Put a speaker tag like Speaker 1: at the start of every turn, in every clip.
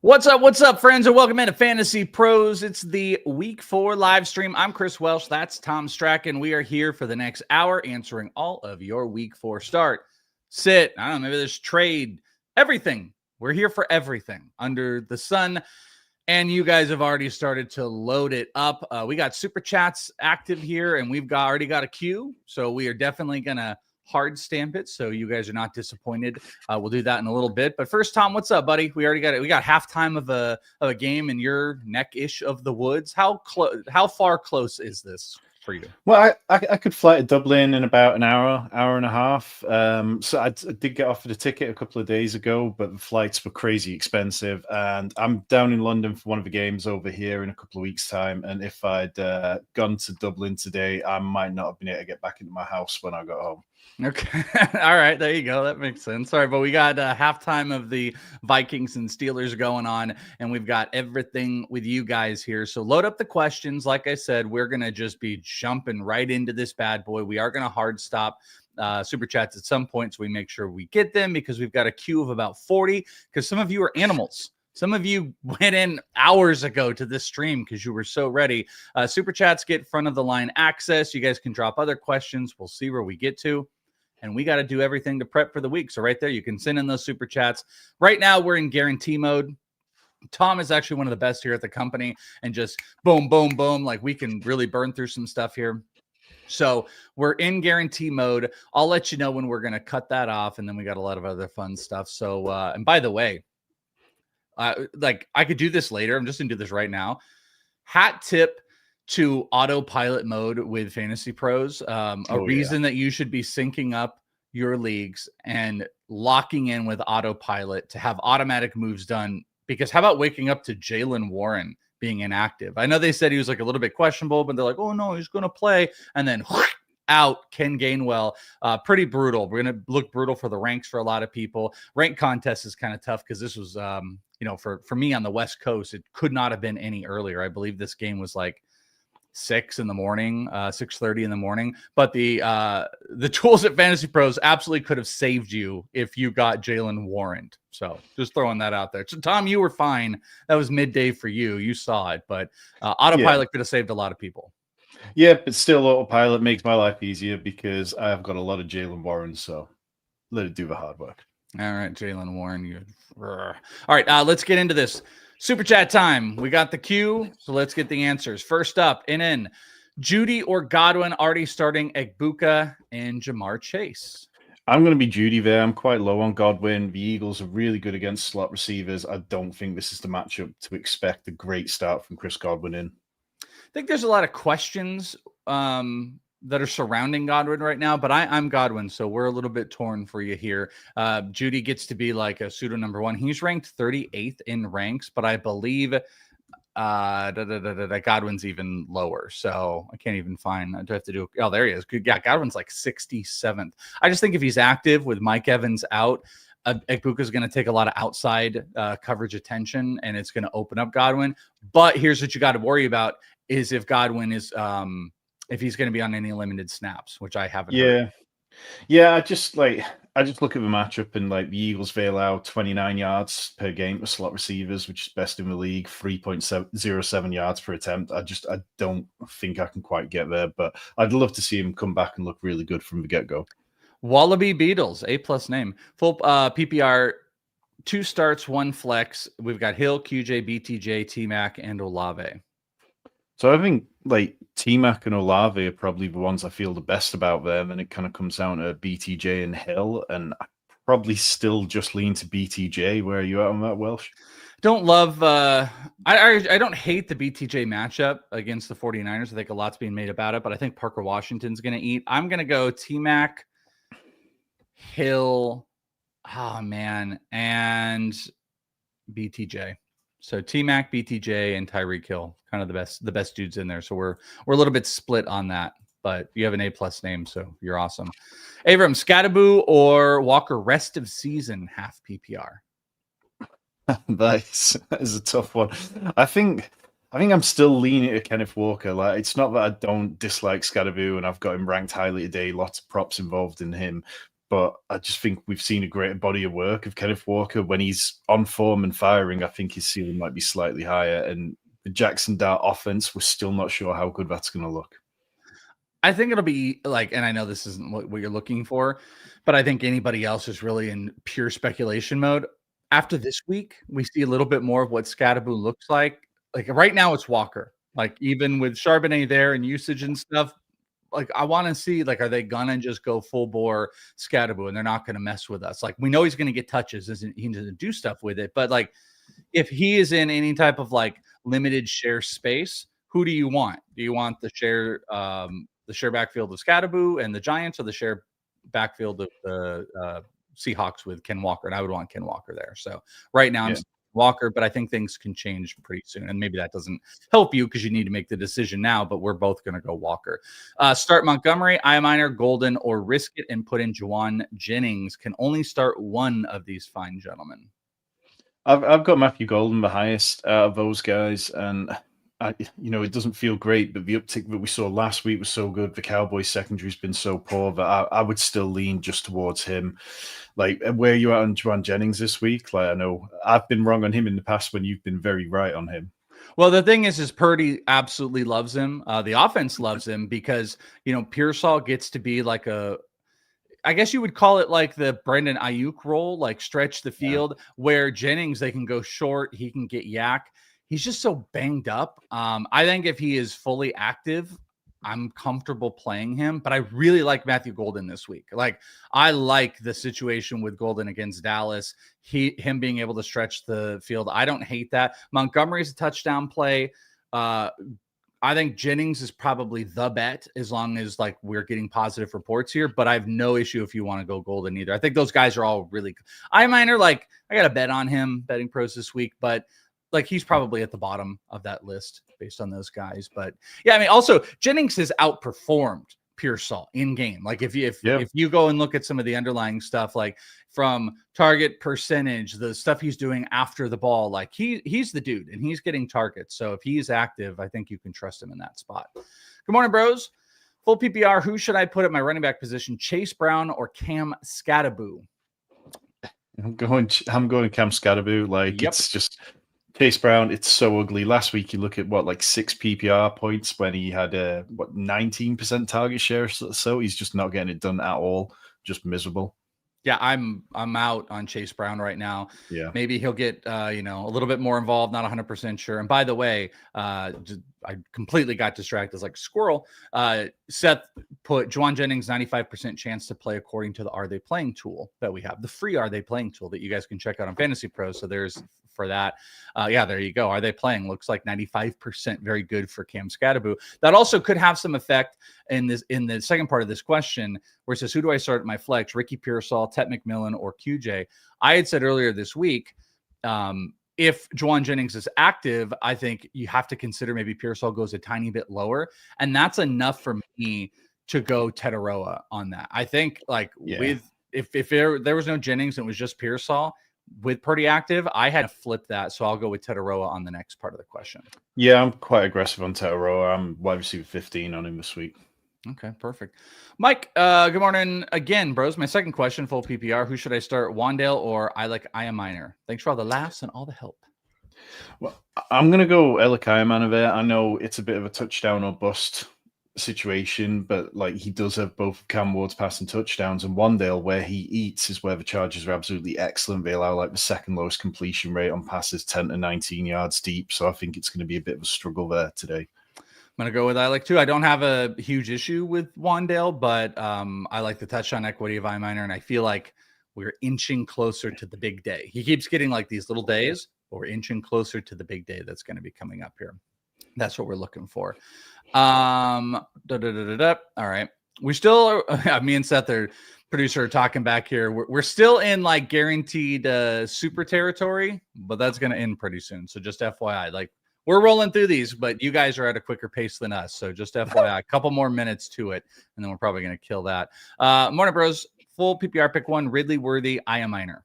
Speaker 1: What's up, friends, and welcome into Fantasy Pros. It's the Week 4 live stream. I'm Chris Welsh. That's Tom Strachan. We are here for the next hour answering all of your Week 4 start, sit, I don't know, maybe there's trade, everything. We're here for everything under the sun, and you guys have already started to load it up. We got Super Chats active here, and we've already got a queue, so we are definitely going to hard stamp it so you guys are not disappointed. We'll do that in a little bit, but first, Tom, what's up, buddy? We already got it. We got halftime of a game in your neck-ish of the woods. How far close is this for you?
Speaker 2: Well, I could fly to Dublin in about an hour and a half. So I did get offered a ticket a couple of days ago, but the flights were crazy expensive. And I'm down in London for one of the games over here in a couple of weeks' time. And if I'd gone to Dublin today, I might not have been able to get back into my house when I got home.
Speaker 1: Okay. All right. There you go. That makes sense. All right. But we got halftime of the Vikings and Steelers going on, and we've got everything with you guys here. So load up the questions. Like I said, we're going to just be jumping right into this bad boy. We are going to hard stop Super Chats at some point, so we make sure we get them because we've got a queue of about 40 because some of you are animals. Some of you went in hours ago to this stream because you were so ready. Super Chats get front of the line access. You guys can drop other questions. We'll see where we get to. And we got to do everything to prep for the week. So right there, you can send in those Super Chats. Right now, we're in guarantee mode. Tom is actually one of the best here at the company. And just boom, boom, boom. Like we can really burn through some stuff here. So we're in guarantee mode. I'll let you know when we're going to cut that off. And then we got a lot of other fun stuff. So, and by the way, like I could do this later. I'm just going to do this right now. Hat tip to autopilot mode with Fantasy Pros. Reason that you should be syncing up your leagues and locking in with autopilot to have automatic moves done. Because how about waking up to Jaylen Warren being inactive? I know they said he was like a little bit questionable, but they're like, oh no, he's going to play. And then out Ken Gainwell. Pretty brutal. We're going to look brutal for the ranks for a lot of people. Rank contest is kind of tough because this was, for me on the West Coast, it could not have been any earlier. I believe this game was like 6 in the morning, 6:30 in the morning. But the tools at Fantasy Pros absolutely could have saved you if you got Jaylen Warren. So just throwing that out there. So Tom, you were fine. That was midday for you. You saw it, but autopilot could have saved a lot of people.
Speaker 2: Yeah, but still, autopilot makes my life easier because I've got a lot of Jaylen Warren. So let it do the hard work.
Speaker 1: All right, Jaylen Warren. All right, let's get into this. Super Chat time. We got the queue, so let's get the answers. First up, in Judy or Godwin, already starting Egbuka and Jamar Chase.
Speaker 2: I'm going to be Judy there. I'm quite low on Godwin. The Eagles are really good against slot receivers. I don't think this is the matchup to expect a great start from Chris Godwin in.
Speaker 1: I think there's a lot of questions that are surrounding Godwin right now, but I'm Godwin, so we're a little bit torn for you here. Judy gets to be like a pseudo number one. He's ranked 38th in ranks, but I believe Godwin's even lower, so I can't even find. I do have to do. Oh, there he is. Good. Yeah, Godwin's like 67th. I just think if he's active with Mike Evans out, Egbuka is going to take a lot of outside coverage attention, and it's going to open up Godwin. But here's what you got to worry about: is if Godwin is if he's going to be on any limited snaps, which I haven't.
Speaker 2: Heard. Yeah. I just look at the matchup and like the Eagles, they allow 29 yards per game to slot receivers, which is best in the league, 3.07 yards per attempt. I don't think I can quite get there, but I'd love to see him come back and look really good from the get-go.
Speaker 1: Wallaby Beatles, A+ name. Full PPR, 2 starts, 1 flex. We've got Hill, QJ, BTJ, T-Mac, and Olave.
Speaker 2: So I think like T-Mac and Olave are probably the ones I feel the best about there. And then it kind of comes down to BTJ and Hill. And I probably still just lean to BTJ. Where are you at on that, Welsh?
Speaker 1: Don't love I don't hate the BTJ matchup against the 49ers. I think a lot's being made about it, but I think Parker Washington's going to eat. I'm going to go T-Mac, Hill, and BTJ. So T-Mac, BTJ, and Tyreek Hill, kind of the best dudes in there. So we're a little bit split on that, but you have an A+ name, so you're awesome. Abram, Scattaboo or Walker rest of season half PPR?
Speaker 2: That is a tough one. I think I'm still leaning to Kenneth Walker. Like, it's not that I don't dislike Scattaboo and I've got him ranked highly today. Lots of props involved in him. but I just think we've seen a greater body of work of Kenneth Walker. When he's on form and firing, I think his ceiling might be slightly higher. And the Jackson Dart offense, we're still not sure how good that's going to look.
Speaker 1: I think it'll be like, and I know this isn't what you're looking for, but I think anybody else is really in pure speculation mode. After this week, we see a little bit more of what Scattaboo looks like. Like right now, it's Walker. Like even with Charbonnet there and usage and stuff, like I want to see, like, are they gonna just go full bore Scattaboo and they're not gonna mess with us? Like we know he's gonna get touches, he doesn't do stuff with it, but like if he is in any type of like limited share space, who do you want? Do you want the share backfield of Scattaboo and the Giants, or the share backfield of the Seahawks with Ken Walker? And I would want Ken Walker there. So right now I'm Walker, but I think things can change pretty soon. And maybe that doesn't help you because you need to make the decision now, but we're both going to go Walker. Start Montgomery, I minor, Golden, or risk it and put in Juwan Jennings. Can only start one of these fine gentlemen.
Speaker 2: I've got Matthew Golden the highest out of those guys, and it doesn't feel great, but the uptick that we saw last week was so good. The Cowboys secondary's been so poor that I would still lean just towards him. Like, where are you at on Juwan Jennings this week? Like, I know I've been wrong on him in the past when you've been very right on him.
Speaker 1: Well, the thing is Purdy absolutely loves him. The offense loves him because, Pearsall gets to be like I guess you would call it like the Brandon Ayuk role, like stretch the field, where Jennings, they can go short. He can get yak. He's just so banged up. I think if he is fully active, I'm comfortable playing him, but I really like Matthew Golden this week. Like I like the situation with Golden against Dallas, him being able to stretch the field. I don't hate that. Montgomery's a touchdown play. I think Jennings is probably the bet as long as like we're getting positive reports here, but I have no issue if you want to go Golden either. I think those guys are all really good. I got a bet on him, betting pros this week, but like he's probably at the bottom of that list based on those guys. But yeah, I mean, also Jennings has outperformed Pearsall in game. Like if you go and look at some of the underlying stuff, like from target percentage, the stuff he's doing after the ball, like he's the dude and he's getting targets. So if he's active, I think you can trust him in that spot. Good morning, bros. Full PPR. Who should I put at my running back position? Chase Brown or Cam Scattaboo?
Speaker 2: I'm going Cam Scattaboo. Like it's just Chase Brown, it's so ugly. Last week, you look at 6 PPR points when he had 19% target share. So he's just not getting it done at all. Just miserable.
Speaker 1: Yeah, I'm out on Chase Brown right now.
Speaker 2: Yeah,
Speaker 1: maybe he'll get a little bit more involved. Not 100% sure. And by the way, I completely got distracted. It's like squirrel. Seth put Juwan Jennings 95% chance to play according to the Are They Playing tool that we have, the free Are They Playing tool that you guys can check out on FantasyPros. So there's for that. There you go. Are They Playing? Looks like 95%. Very good for Cam Scattaboo. That also could have some effect in the second part of this question, where it says, who do I start at my flex? Ricky Pearsall, Tet McMillan, or QJ? I had said earlier this week, if Juwan Jennings is active, I think you have to consider maybe Pearsall goes a tiny bit lower. And that's enough for me to go Tetaroa on that. I think if there was no Jennings and it was just Pearsall, with Purdy active, I had to flip that. So I'll go with Tetaroa on the next part of the question.
Speaker 2: Yeah, I'm quite aggressive on Tetaroa. I'm wide receiver 15 on him this week.
Speaker 1: Okay, perfect. Mike, good morning again, bros. My second question, full PPR. Who should I start, Wandale or I Minor? Thanks for all the laughs and all the help.
Speaker 2: Well, I'm going to go Iamanaver. I know it's a bit of a touchdown or bust situation, but like he does have both Cam Ward's passing touchdowns, and Wandale, where he eats, is where the Chargers are absolutely excellent. They allow like the second lowest completion rate on passes, 10 to 19 yards deep. So I think it's going to be a bit of a struggle there today.
Speaker 1: I'm going to go with I like too. I don't have a huge issue with Wandale, but I like the touchdown equity of Minor, and I feel like we're inching closer to the big day. He keeps getting like these little days, but we're inching closer to the big day that's going to be coming up here. That's what we're looking for. All right. We still, me and Seth, their producer, are talking back here. We're still in like guaranteed super territory, but that's going to end pretty soon. So just FYI, like we're rolling through these, but you guys are at a quicker pace than us. So just FYI, a couple more minutes to it, and then we're probably going to kill that. Morning, bros. Full PPR pick 1, Ridley Worthy, Minor.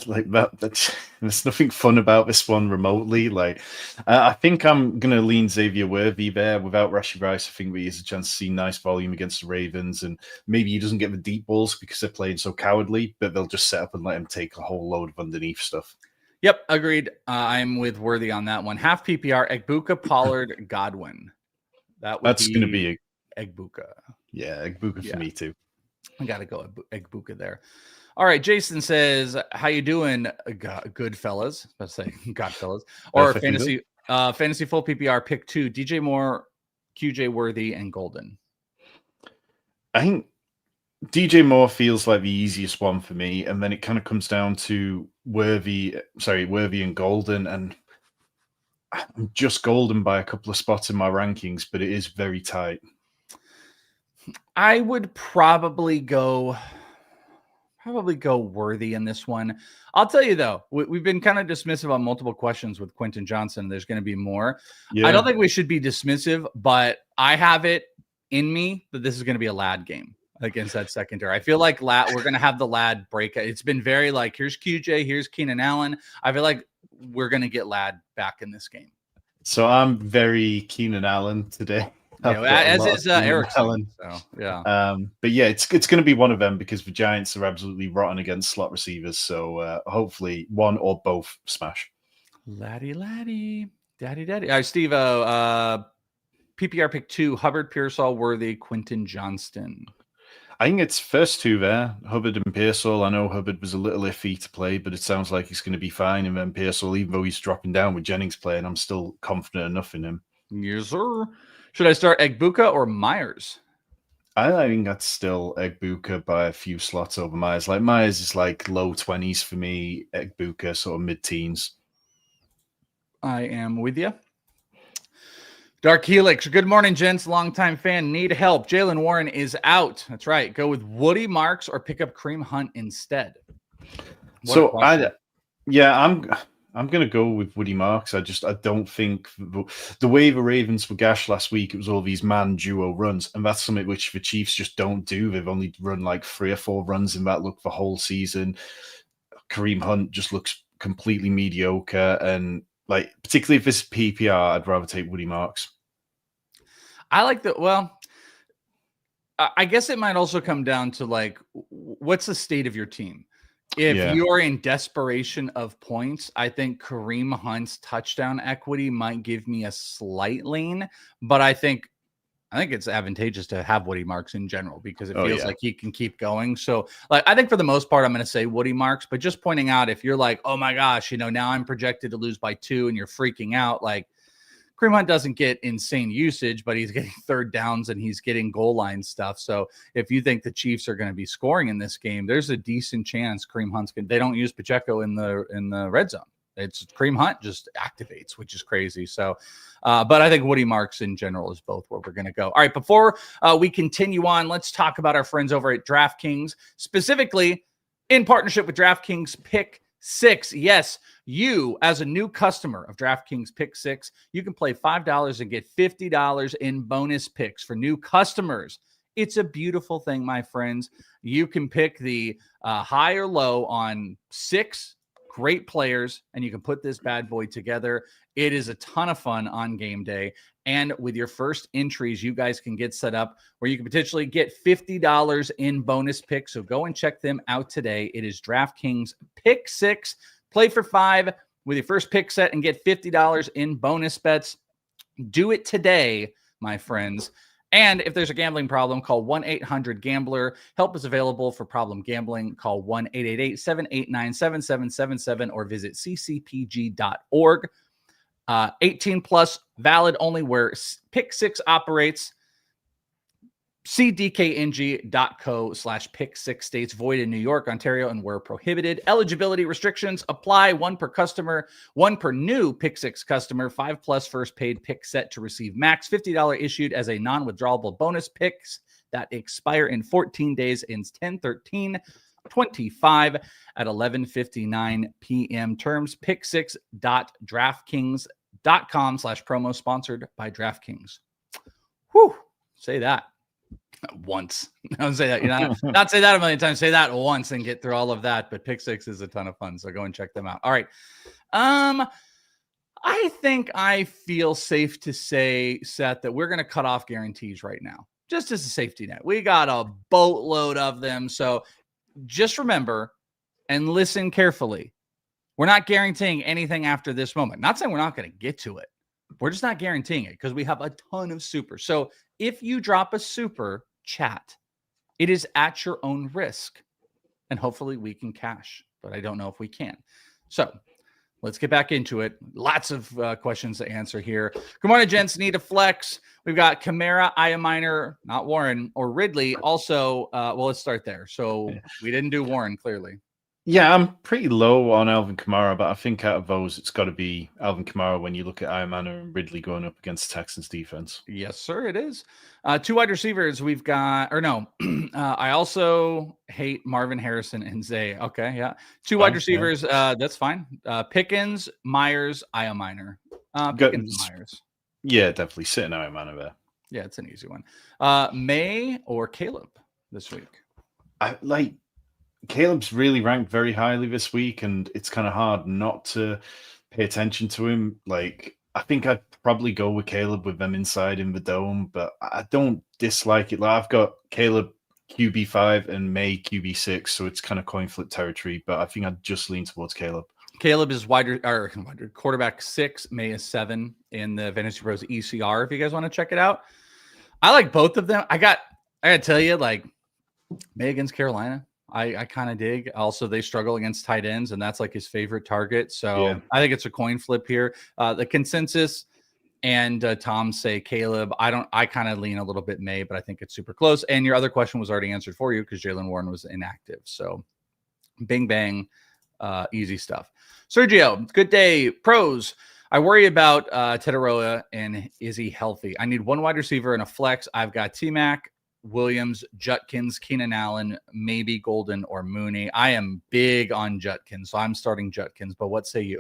Speaker 2: like there's nothing fun about this one remotely. Like, I think I'm gonna lean Xavier Worthy there without Rashi Rice. I think he has a chance to see nice volume against the Ravens, and maybe he doesn't get the deep balls because they're playing so cowardly, but they'll just set up and let him take a whole load of underneath stuff.
Speaker 1: Yep, agreed. I'm with Worthy on that one. Half PPR, Egbuka, Pollard, Godwin.
Speaker 2: That's going to be
Speaker 1: Egbuka.
Speaker 2: Yeah, Egbuka for me too.
Speaker 1: I got to go Egbuka there. All right, Jason says, "How you doing, good fellas?" Let's say God fellas, or fantasy full PPR pick 2: DJ Moore, QJ Worthy, and Golden.
Speaker 2: I think DJ Moore feels like the easiest one for me, and then it kind of comes down to Worthy and Golden, and I'm just Golden by a couple of spots in my rankings, but it is very tight.
Speaker 1: I would probably go Worthy in this one. I'll tell you though, we've been kind of dismissive on multiple questions with Quentin Johnson. There's going to be more. Yeah. I don't think we should be dismissive, but I have it in me that this is going to be a lad game against that secondary. I feel like we're going to have the lad break. It's been very like, here's QJ, here's Keenan Allen. I feel like we're going to get lad back in this game.
Speaker 2: So I'm very Keenan Allen today.
Speaker 1: As is Erickson. So, yeah.
Speaker 2: But yeah, it's going to be one of them because the Giants are absolutely rotten against slot receivers. So hopefully one or both smash.
Speaker 1: Daddy. All right, Steve, PPR pick 2, Hubbard, Pearsall, Worthy, Quentin Johnston.
Speaker 2: I think it's first two there, Hubbard and Pearsall. I know Hubbard was a little iffy to play, but it sounds like he's going to be fine. And then Pearsall, even though he's dropping down with Jennings playing, I'm still confident enough in him.
Speaker 1: Yes, sir. Should I start Egbuka or Myers?
Speaker 2: I think that's still Egbuka by a few slots over Myers. Like Myers is like low 20s for me. Egbuka sort of mid-teens.
Speaker 1: I am with you. Dark Helix, good morning, gents. Longtime fan, need help. Jalen Warren is out. That's right. Go with Woody Marks or pick up Kareem Hunt instead. I'm going to go with Woody Marks. I don't think the way the Ravens were gashed last week, it was all these man duo runs, and that's something which the Chiefs just don't do. They've only run like 3 or 4 runs in that look the whole season. Kareem Hunt just looks completely mediocre, and like particularly if it's PPR, I'd rather take Woody Marks. I like that. Well, I guess it might also come down to like, what's the state of your team? If you're in desperation of points, I think Kareem Hunt's touchdown equity might give me a slight lean, but I think it's advantageous to have Woody Marks in general because it feels like he can keep going. So like, I think for the most part, I'm going to say Woody Marks, but just pointing out, if you're like, oh my gosh, now I'm projected to lose by 2 and you're freaking out, like Kareem Hunt doesn't get insane usage, but he's getting third downs and he's getting goal line stuff. So if you think the Chiefs are going to be scoring in this game, there's a decent chance Kareem Hunt's they don't use Pacheco in the red zone. It's Kareem Hunt just activates, which is crazy. So, but I think Woody Marks in general is both where we're going to go. All right, before we continue on, let's talk about our friends over at DraftKings, specifically in partnership with DraftKings Pick6. Yes, you as a new customer of DraftKings Pick6, you can play $5 and get $50 in bonus picks for new customers. It's a beautiful thing, my friends. You can pick the high or low on 6 great players, and you can put this bad boy together. It is a ton of fun on game day. And with your first entries, you guys can get set up where you can potentially get $50 in bonus picks. So go and check them out today. It is DraftKings Pick6. Play for 5 with your first pick set and get $50 in bonus bets. Do it today, my friends. And if there's a gambling problem, call 1-800-GAMBLER. Help is available for problem gambling. Call 1-888-789-7777 or visit ccpg.org. 18 plus, valid only where Pick6 operates. See dkng.co/pick6 states void in New York, Ontario, and where prohibited. Eligibility restrictions apply. 1 per customer, 1 per new Pick6 customer, 5+ first paid pick set to receive max $50 issued as a non-withdrawable bonus picks that expire in 14 days, ends 10/13/25 at 11:59 p.m. Terms pick6.draftkings.com/promo, sponsored by DraftKings. Whew, say that. Once. Don't say that. Not say that a million times. Say that once and get through all of that. But Pick6 is a ton of fun. So go and check them out. All right. I think I feel safe to say, Seth, that we're going to cut off guarantees right now, just as a safety net. We got a boatload of them. So just remember and listen carefully. We're not guaranteeing anything after this moment. Not saying we're not going to get to it. We're just not guaranteeing it because we have a ton of super. So if you drop a super, chat, it is at your own risk. And hopefully we can cash, but I don't know if we can. So let's get back into it. Lots of questions to answer here. Good morning, gents. Need a flex. We've got Kamara, Iaminer, not Warren, or Ridley. Also, well, let's start there. So we didn't do Warren, clearly.
Speaker 2: Yeah, I'm pretty low on Alvin Kamara, but I think out of those, it's got to be Alvin Kamara when you look at Iaminer and Ridley going up against the Texans defense.
Speaker 1: Yes, sir, it is. 2 wide receivers we've got, or no, I also hate Marvin Harrison and Zay. Okay, yeah. 2 wide receivers, that's fine. Pickens, Myers, Iaminer. Pickens, Myers.
Speaker 2: Yeah, definitely sitting Iaminer there.
Speaker 1: Yeah, it's an easy one. May or Caleb this week?
Speaker 2: Caleb's really ranked very highly this week, and it's kind of hard not to pay attention to him. Like, I think I'd probably go with Caleb with them inside in the dome, but I don't dislike it. Like, I've got Caleb QB5 and May QB6, so it's kind of coin flip territory, but I think I'd just lean towards Caleb.
Speaker 1: Caleb is quarterback 6, May is 7 in the FantasyPros ECR, if you guys want to check it out. I like both of them. I got to tell you, like, May against Carolina, I kind of dig. Also, they struggle against tight ends, and that's like his favorite target. So yeah. I think it's a coin flip here. The consensus and Tom say Caleb. I kind of lean a little bit May, but I think it's super close. And your other question was already answered for you because Jaylen Warren was inactive. So bing, bang, easy stuff. Sergio, good day. Pros. I worry about Tetaroa and is he healthy? I need 1 wide receiver and a flex. I've got T-Mac, Williams, Judkins, Keenan Allen, maybe Golden or Mooney. I am big on Judkins, so I'm starting Judkins, but what say you?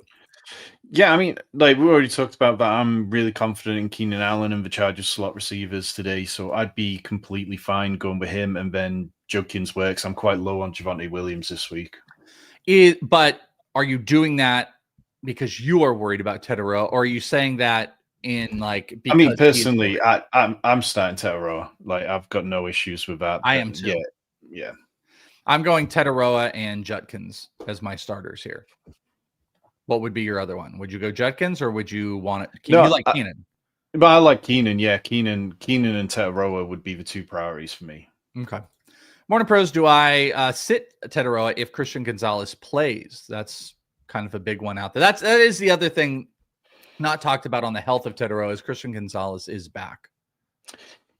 Speaker 2: Yeah, I mean, like we already talked about that. I'm really confident in Keenan Allen and the Chargers slot receivers today, so I'd be completely fine going with him, and then Judkins works. I'm quite low on Javonte Williams this week.
Speaker 1: But are you doing that because you are worried about Tetaroa, or are you saying that in like?
Speaker 2: I mean, personally, I'm starting Tetaroa. Like, I've got no issues with that.
Speaker 1: I am too.
Speaker 2: Yeah.
Speaker 1: I'm going Tetaroa and Judkins as my starters here. What would be your other one? Would you go Judkins or would you want it? You like Keenan?
Speaker 2: But I like Keenan. Yeah, Keenan and Tetaroa would be the 2 priorities for me.
Speaker 1: Okay. Morning Pros, do I sit Tetaroa if Christian Gonzalez plays? That's kind of a big one out there. That is the other thing not talked about on the health of Tetaroa is Christian Gonzalez is back.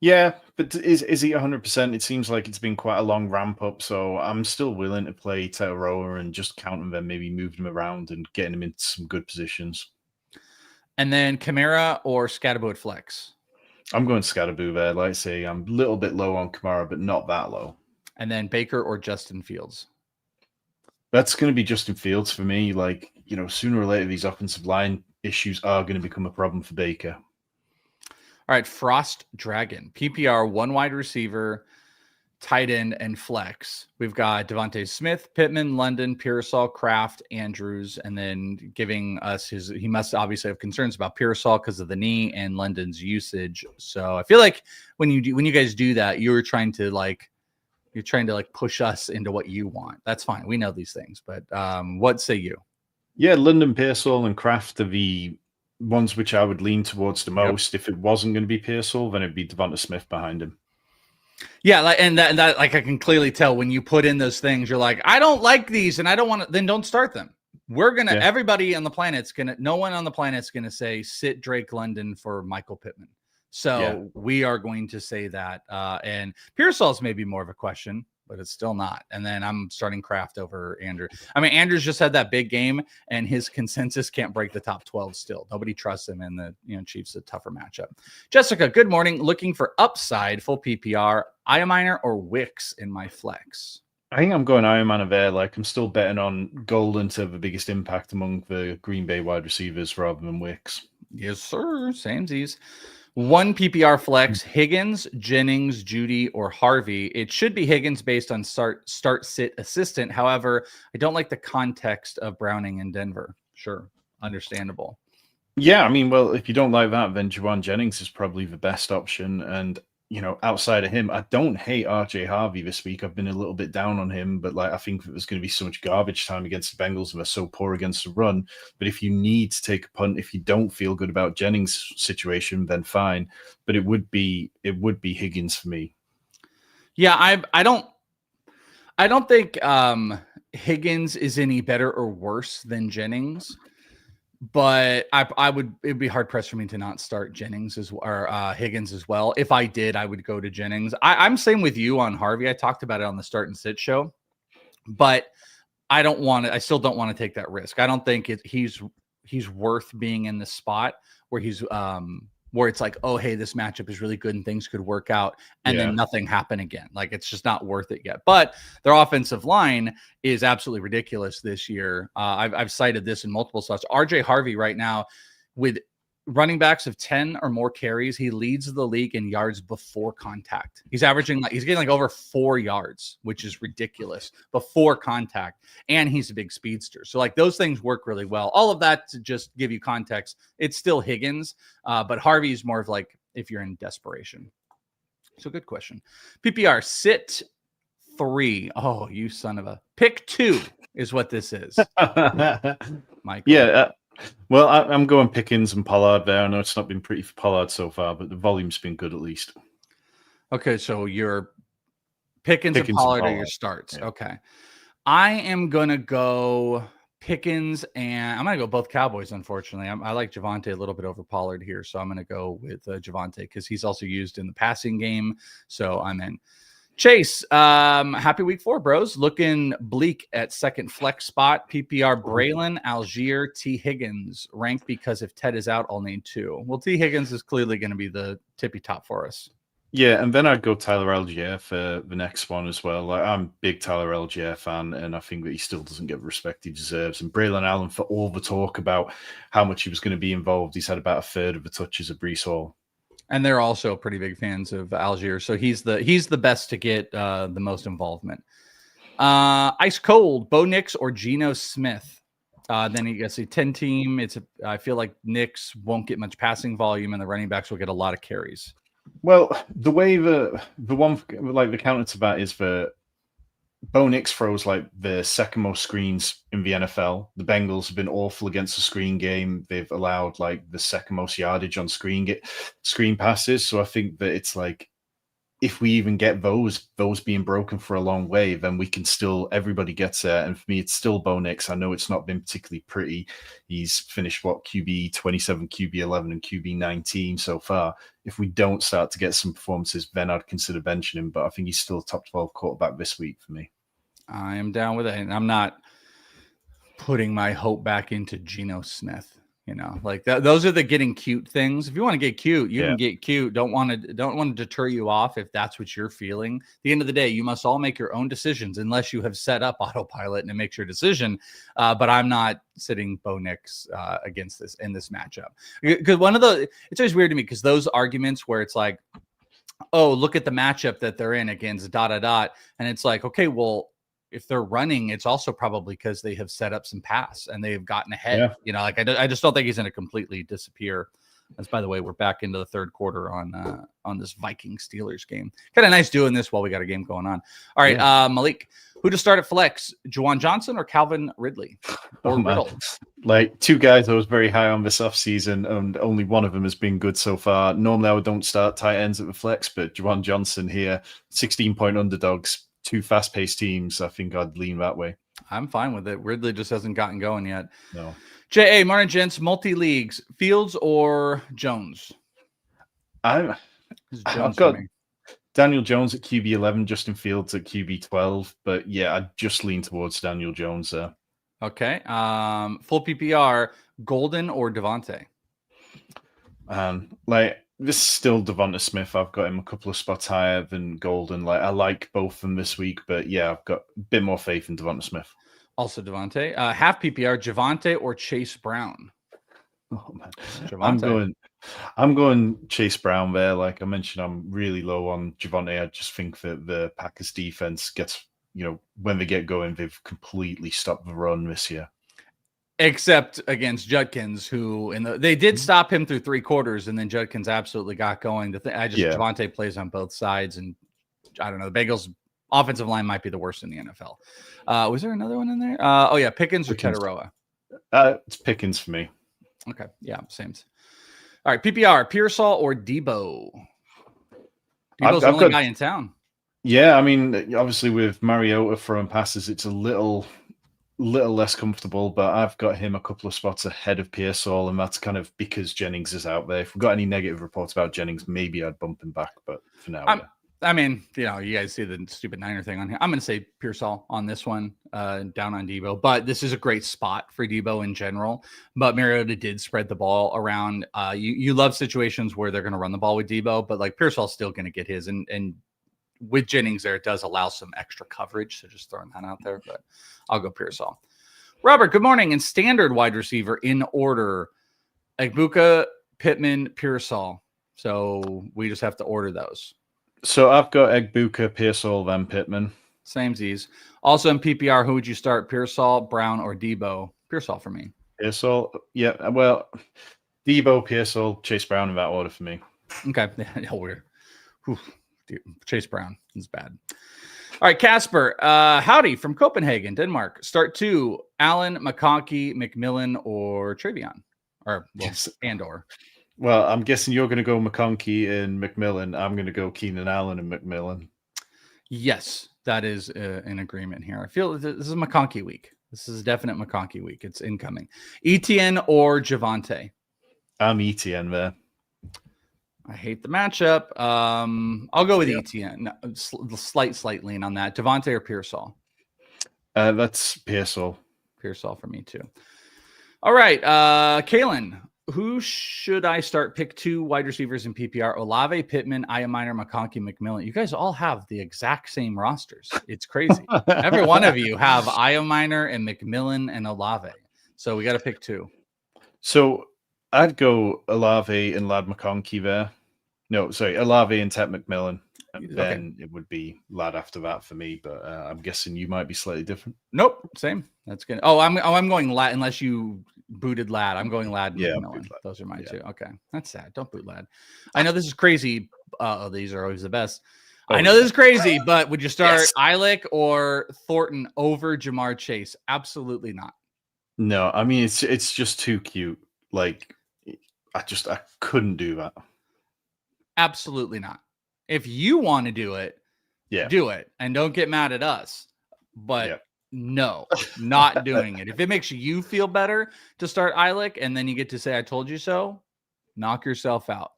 Speaker 2: Yeah, but is he 100%? It seems like it's been quite a long ramp up, so I'm still willing to play Tetaroa and just count him and maybe move him around and getting him into some good positions.
Speaker 1: And then Kamara or Scatterboo at flex?
Speaker 2: I'm going Scatterboo there. Like I say, I'm a little bit low on Kamara, but not that low.
Speaker 1: And then Baker or Justin Fields?
Speaker 2: That's going to be Justin Fields for me. Like, sooner or later, these offensive line issues are going to become a problem for Baker.
Speaker 1: All right, Frost Dragon, PPR, 1 wide receiver, tight end, and flex. We've got Devontae Smith, Pittman, London, Pearsall, Kraft, Andrews, and then giving us he must obviously have concerns about Pearsall because of the knee and London's usage. So I feel like when you guys do that, you're trying to push us into what you want. That's fine. We know these things, but what say you?
Speaker 2: Yeah, London, Pearsall, and Kraft are the ones which I would lean towards the most. Yep. If it wasn't going to be Pearsall, then it'd be Devonta Smith behind him.
Speaker 1: Yeah, and that like I can clearly tell when you put in those things, you're like, I don't like these, and I don't want to. Then don't start them. Everybody on the planet's no one on the planet's gonna say sit Drake London for Michael Pittman. So we are going to say that. And Pearsall's maybe more of a question, but it's still not. And then I'm starting Kraft over Andrew. I mean, Andrews just had that big game, and his consensus can't break the top 12 still. Nobody trusts him, and the Chiefs a tougher matchup. Jessica, good morning. Looking for upside, full PPR, Iaminer or Wicks in my flex?
Speaker 2: I think I'm going Iaminer there. Like, I'm still betting on Golden to have the biggest impact among the Green Bay wide receivers rather than Wicks.
Speaker 1: Yes, sir. Samesies. One PPR flex: Higgins, Jennings, Judy, or Harvey. It should be Higgins based on start, sit, assistant. However, I don't like the context of Browning in Denver. Sure, understandable.
Speaker 2: Yeah, I mean, well, if you don't like that, then Juwan Jennings is probably the best option. And, outside of him, I don't hate RJ Harvey this week. I've been a little bit down on him, but I think that there's going to be so much garbage time against the Bengals and they're so poor against the run. But if you need to take a punt, if you don't feel good about Jennings' situation, then fine. But it would be Higgins for me.
Speaker 1: Yeah, I don't think Higgins is any better or worse than Jennings. But it'd be hard pressed for me to not start Jennings or Higgins as well. If I did, I would go to Jennings. I'm same with you on Harvey. I talked about it on the Start and Sit show, but I still don't want to take that risk. I don't think he's worth being in the spot where where it's like, oh, hey, this matchup is really good and things could work out, and then nothing happen again. Like, it's just not worth it yet. But their offensive line is absolutely ridiculous this year. I've cited this in multiple spots. RJ Harvey right now, with running backs of 10 or more carries, he leads the league in yards before contact. He's getting over 4 yards, which is ridiculous, before contact. And he's a big speedster. So those things work really well. All of that to just give you context. It's still Higgins, but Harvey's more of if you're in desperation. So good question. PPR, sit 3. Oh, you son of a pick 2 is what this is. Michael.
Speaker 2: Yeah. Well, I'm going Pickens and Pollard there. I know it's not been pretty for Pollard so far, but the volume's been good at least.
Speaker 1: Okay, so your Pickens and Pollard are your starts. Yeah. Okay. I am going to go Pickens, and I'm going to go both Cowboys, unfortunately. I like Javonte a little bit over Pollard here, so I'm going to go with Javonte because he's also used in the passing game, so I'm in. Chase, happy week 4, bros. Looking bleak at second flex spot. PPR, Braylon, Algier, T. Higgins. Ranked because if Ted is out, I'll need 2. Well, T. Higgins is clearly going to be the tippy top for us.
Speaker 2: Yeah, and then I'd go Tyler Algier for the next one as well. I'm a big Tyler Algier fan, and I think that he still doesn't get the respect he deserves. And Braylon Allen, for all the talk about how much he was going to be involved, he's had about a third of the touches of Breece Hall.
Speaker 1: And they're also pretty big fans of Algier, so he's the best to get the most involvement. Ice cold, Bo Nix or Geno Smith. Then you guess a 10 team. I feel like Nix won't get much passing volume, and the running backs will get a lot of carries.
Speaker 2: Well, the way the counter to that is the Bo Nix throws the second most screens in the NFL. The Bengals have been awful against the screen game. They've allowed the second most yardage on screen passes. So I think that it's if we even get those being broken for a long way, then we can everybody gets there. And for me, it's still Bo Nix. I know it's not been particularly pretty. He's finished QB 27, QB 11, and QB 19 so far. If we don't start to get some performances, then I'd consider benching him. But I think he's still a top 12 quarterback this week for me.
Speaker 1: I am down with it. And I'm not putting my hope back into Geno Smith. Those are the getting cute things. If you want to get cute, you can get cute. Don't want to deter you off if that's what you're feeling. At the end of the day, you must all make your own decisions unless you have set up autopilot and it makes your decision. But I'm not sitting Bo Nix against this in this matchup. Because it's always weird to me because those arguments where it's like, oh, look at the matchup that they're in against ... And it's like, okay, well, if they're running, it's also probably because they have set up some pass and they've gotten ahead. Yeah. I just don't think he's going to completely disappear. As by the way, we're back into the third quarter on this Vikings Steelers game. Kind of nice doing this while we got a game going on. All right, Malik, who to start at flex? Juwan Johnson or Calvin Ridley or Riddle?
Speaker 2: Two guys I was very high on this offseason, and only one of them has been good so far. Normally, I don't start tight ends at the flex, but Juwan Johnson here, 16-point underdogs. 2 fast-paced teams. I think I'd lean that way.
Speaker 1: I'm fine with it. Ridley just hasn't gotten going yet.
Speaker 2: No.
Speaker 1: J.A. Martin Gents, multi-leagues, Fields or Jones?
Speaker 2: I've got Daniel Jones at QB 11, Justin Fields at QB 12. But yeah, I'd just lean towards Daniel Jones there.
Speaker 1: Okay. Full PPR, Golden or Devontae?
Speaker 2: This is still Devonta Smith. I've got him a couple of spots higher than Golden. I like both of them this week, but yeah, I've got a bit more faith in Devonta Smith.
Speaker 1: Also Devontae. Half PPR, Javonte or Chase Brown?
Speaker 2: Oh man, Javonte. I'm going Chase Brown there. Like I mentioned, I'm really low on Javonte. I just think that the Packers defense gets, when they get going, they've completely stopped the run this year.
Speaker 1: Except against Judkins, who they did stop him through 3 quarters, and then Judkins absolutely got going. Javonte plays on both sides, and I don't know. The Bengals offensive line might be the worst in the NFL. Was there another one in there? Pickens or Tetaroa?
Speaker 2: It's Pickens for me.
Speaker 1: Okay, yeah, same. All right, PPR, Pearsall or Debo? Debo's the only guy in town.
Speaker 2: Yeah, I mean, obviously with Mariota throwing passes, it's a little less comfortable, but I've got him a couple of spots ahead of Pearsall, and that's kind of because Jennings is out there. If we've got any negative reports about Jennings, maybe I'd bump him back, but for now, yeah.
Speaker 1: I mean, you guys see the stupid Niner thing on here. I'm going to say Pearsall on this one, down on Debo. But this is a great spot for Debo in general. But Mariota did spread the ball around. You love situations where they're going to run the ball with Debo, but like Pearsall's still going to get his. And with Jennings there, it does allow some extra coverage. So just throwing that out there. But I'll go Pearsall. Robert, good morning. And standard wide receiver in order: Egbuka, Pittman, Pearsall. So we just have to order those.
Speaker 2: So I've got Egbuka, Pearsall, then Pittman.
Speaker 1: Samesies. Also in PPR, who would you start? Pearsall, Brown, or Debo? Pearsall for me.
Speaker 2: Pearsall, yeah. Well, Debo, Pearsall, Chase Brown in that order for me.
Speaker 1: Okay. Yeah, weird. Chase Brown is bad. All right, Casper. Howdy from Copenhagen, Denmark. Start 2, Allen, McConkey, McMillan, or Travion. Or.
Speaker 2: Well, I'm guessing you're going to go McConkey and McMillan. I'm going to go Keenan Allen and McMillan.
Speaker 1: Yes, that is an agreement here. I feel this is McConkey week. This is a definite McConkey week. It's incoming. Etienne or Javonte?
Speaker 2: I'm Etienne there.
Speaker 1: I hate the matchup. I'll go with Etienne. Slight lean on that. Javonte or Pearsall?
Speaker 2: That's Pearsall.
Speaker 1: Pearsall for me too. All right, Kalen. Who should I start? Pick 2 wide receivers in PPR: Olave, Pittman, Iaminer, McConkey, McMillan. You guys all have the exact same rosters. It's crazy. Every one of you have Iaminer and McMillan and Olave. So we got to pick 2.
Speaker 2: So I'd go Olave and Lad McConkey there. No, sorry, Olave and Ted McMillan. And then it would be Lad after that for me, but I'm guessing you might be slightly different.
Speaker 1: Nope, same. That's good. I'm going Lad unless you booted Lad. I'm going Lad. Yeah, McMillan. Those are my 2. Okay, that's sad. Don't boot Lad. I know this is crazy. These are always the best. I know this is crazy, but would you start Eilick or Thornton over Jamar Chase? Absolutely not.
Speaker 2: No, I mean it's just too cute. Like I couldn't do that.
Speaker 1: Absolutely not. If you want to do it, do it. And don't get mad at us. But no, not doing it. If it makes you feel better to start Eilick and then you get to say, I told you so, knock yourself out.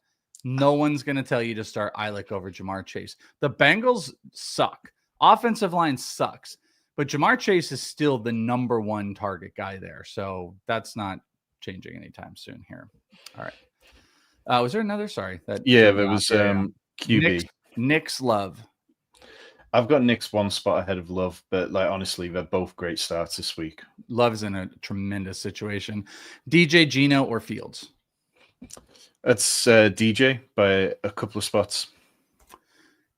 Speaker 1: No one's going to tell you to start Eilick over Jamar Chase. The Bengals suck. Offensive line sucks. But Jamar Chase is still the number 1 target guy there. So that's not changing anytime soon here. All right. Was there another? Sorry.
Speaker 2: There was QB.
Speaker 1: Nick's Love.
Speaker 2: I've got Nick's 1 spot ahead of Love, but like honestly, they're both great starts this week.
Speaker 1: Love's in a tremendous situation. DJ, Geno, or Fields?
Speaker 2: That's DJ by a couple of spots.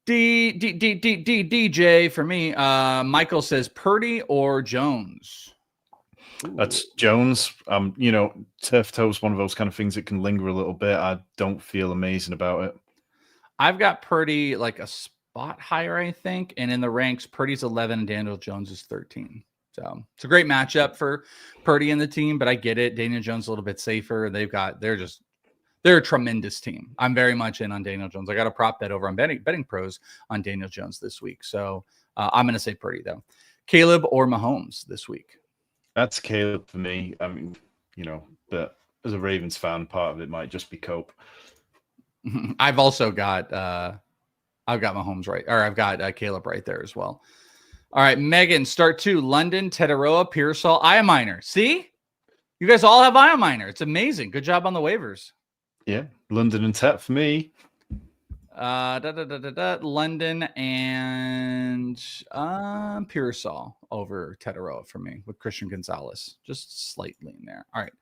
Speaker 1: DJ for me. Michael says Purdy or Jones.
Speaker 2: Ooh. That's Jones. Turf toe is one of those kind of things that can linger a little bit. I don't feel amazing about it.
Speaker 1: I've got Purdy like a spot higher, I think. And in the ranks, Purdy's 11 and Daniel Jones is 13. So it's a great matchup for Purdy and the team, but I get it. Daniel Jones a little bit safer. They're a tremendous team. I'm very much in on Daniel Jones. I got a prop bet over on betting pros on Daniel Jones this week. So I'm going to say Purdy though. Caleb or Mahomes this week?
Speaker 2: That's Caleb for me. I mean, but as a Ravens fan, part of it might just be Cope.
Speaker 1: I've also got Mahomes right, or I've got Caleb right there as well. All right, Megan, start 2. London, Tetaroa, Pearsall, Iaminer. See, you guys all have Iaminer. It's amazing. Good job on the waivers.
Speaker 2: Yeah, London and Tet for me.
Speaker 1: London and Pearsall over Tetaroa for me with Christian Gonzalez. Just slight lean there. All right.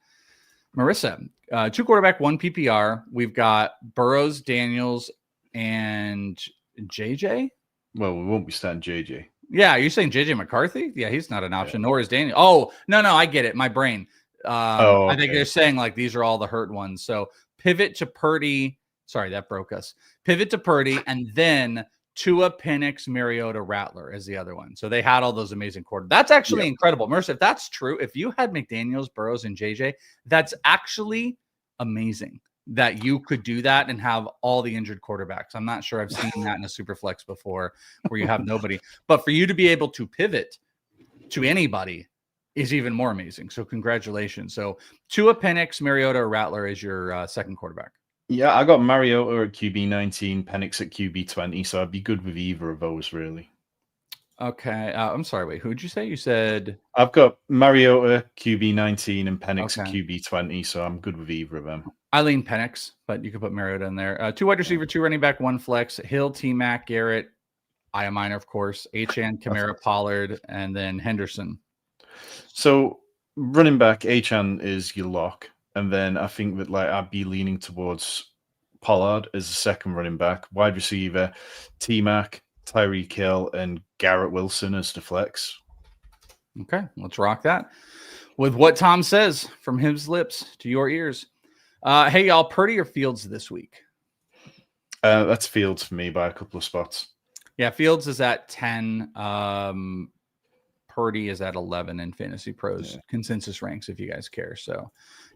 Speaker 1: Marissa, 2 quarterback, 1 PPR. We've got Burrows, Daniels, and JJ.
Speaker 2: Well, we won't be starting JJ.
Speaker 1: Yeah, you're saying JJ McCarthy? Yeah, he's not an option, nor is Daniel. Oh, no, I get it. My brain. I think they're saying like these are all the hurt ones. So pivot to Purdy. Sorry, that broke us. Pivot to Purdy, and then Tua, Penix, Mariota, Rattler as the other one. So they had all those amazing quarterbacks. That's actually incredible. Mercer, if that's true, if you had McDaniels, Burrows, and JJ, that's actually amazing that you could do that and have all the injured quarterbacks. I'm not sure I've seen that in a super flex before where you have nobody. But for you to be able to pivot to anybody is even more amazing. So congratulations. So Tua, Penix, Mariota, or Rattler is your second quarterback.
Speaker 2: Yeah, I got Mariota at QB 19, Penix at QB 20, so I'd be good with either of those, really.
Speaker 1: Okay. I'm sorry. Wait, who'd you say? You said...
Speaker 2: I've got Mariota QB 19 and Penix at QB 20, so I'm good with either of them.
Speaker 1: I lean Penix, but you could put Mariota in there. 2 wide receiver, 2 running back, 1 flex. Hill, T-Mac, Garrett, Aya Minor, of course, Achane, Kamara, Pollard, and then Henderson.
Speaker 2: So running back, Achane is your lock. And then I think that I'd be leaning towards Pollard as the second running back. Wide receiver, T-Mac, Tyreek Hill, and Garrett Wilson as the flex.
Speaker 1: Okay, let's rock that. With what Tom says from his lips to your ears. Hey, y'all, Purdy or Fields this week?
Speaker 2: That's Fields for me by a couple of spots.
Speaker 1: Yeah, Fields is at 10. Purdy is at 11 in FantasyPros consensus ranks, if you guys care. So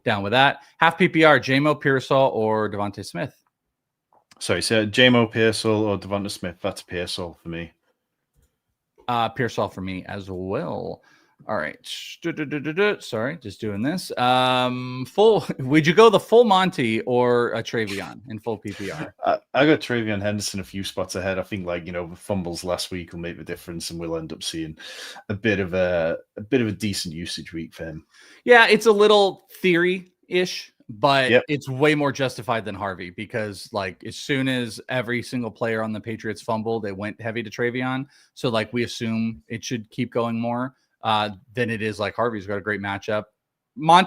Speaker 1: down with that. Half PPR, J-Mo, Pearsall, or Devontae Smith?
Speaker 2: Sorry, so J-Mo, Pearsall, or Devontae Smith? That's Pearsall for me.
Speaker 1: Pearsall for me as well. All right. Sorry, just doing this. Would you go the full Monty or a Travion in full PPR?
Speaker 2: I got Travion Henderson a few spots ahead. I think the fumbles last week will make the difference, and we'll end up seeing a bit of a decent usage week for him.
Speaker 1: Yeah, it's a little theory-ish, but it's way more justified than Harvey because as soon as every single player on the Patriots fumbled, it went heavy to Travion. So we assume it should keep going more. Than it is Harvey's got a great matchup. I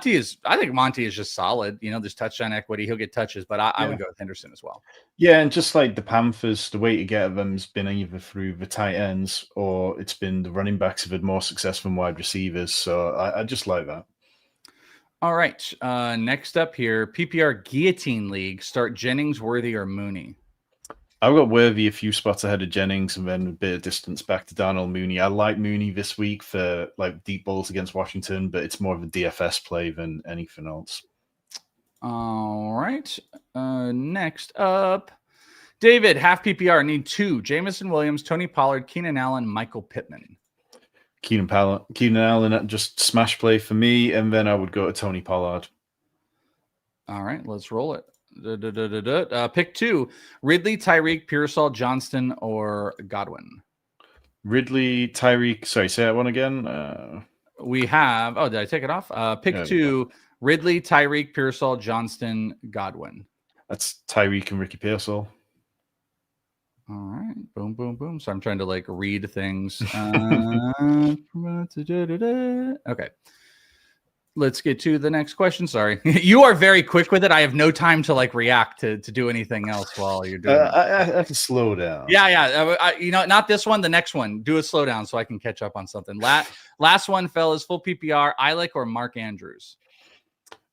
Speaker 1: think Monty is just solid. There's touchdown equity. He'll get touches, but I would go with Henderson as well.
Speaker 2: Yeah, and just like the Panthers, the way to get them has been either through the tight ends or it's been the running backs have had more success than wide receivers. So I just like that.
Speaker 1: All right. Next up here, PPR Guillotine League. Start Jennings, Worthy, or Mooney?
Speaker 2: I've got Worthy a few spots ahead of Jennings and then a bit of distance back to Darnell Mooney. I like Mooney this week for deep balls against Washington, but it's more of a DFS play than anything else.
Speaker 1: All right. Next up, David, half PPR, need 2. Jamison Williams, Tony Pollard, Keenan Allen, Michael Pittman.
Speaker 2: Keenan Allen, just smash play for me, and then I would go to Tony Pollard.
Speaker 1: All right, let's roll it. Pick 2, Ridley, Tyreek, Pearsall, Johnston, or Godwin.
Speaker 2: Ridley, Tyreek. Sorry, say that one again.
Speaker 1: We have. Oh, did I take it off? Pick 2, Ridley, Tyreek, Pearsall, Johnston, Godwin.
Speaker 2: That's Tyreek and Ricky Pearsall.
Speaker 1: All right. Boom, boom, boom. So I'm trying to read things. Okay. Let's get to the next question. Sorry. You are very quick with it. I have no time to react to do anything else while you're doing it.
Speaker 2: I have to slow down.
Speaker 1: Yeah. Not this one, the next one. Do a slowdown so I can catch up on something. Last one, fellas, full PPR, Eilick or Mark Andrews?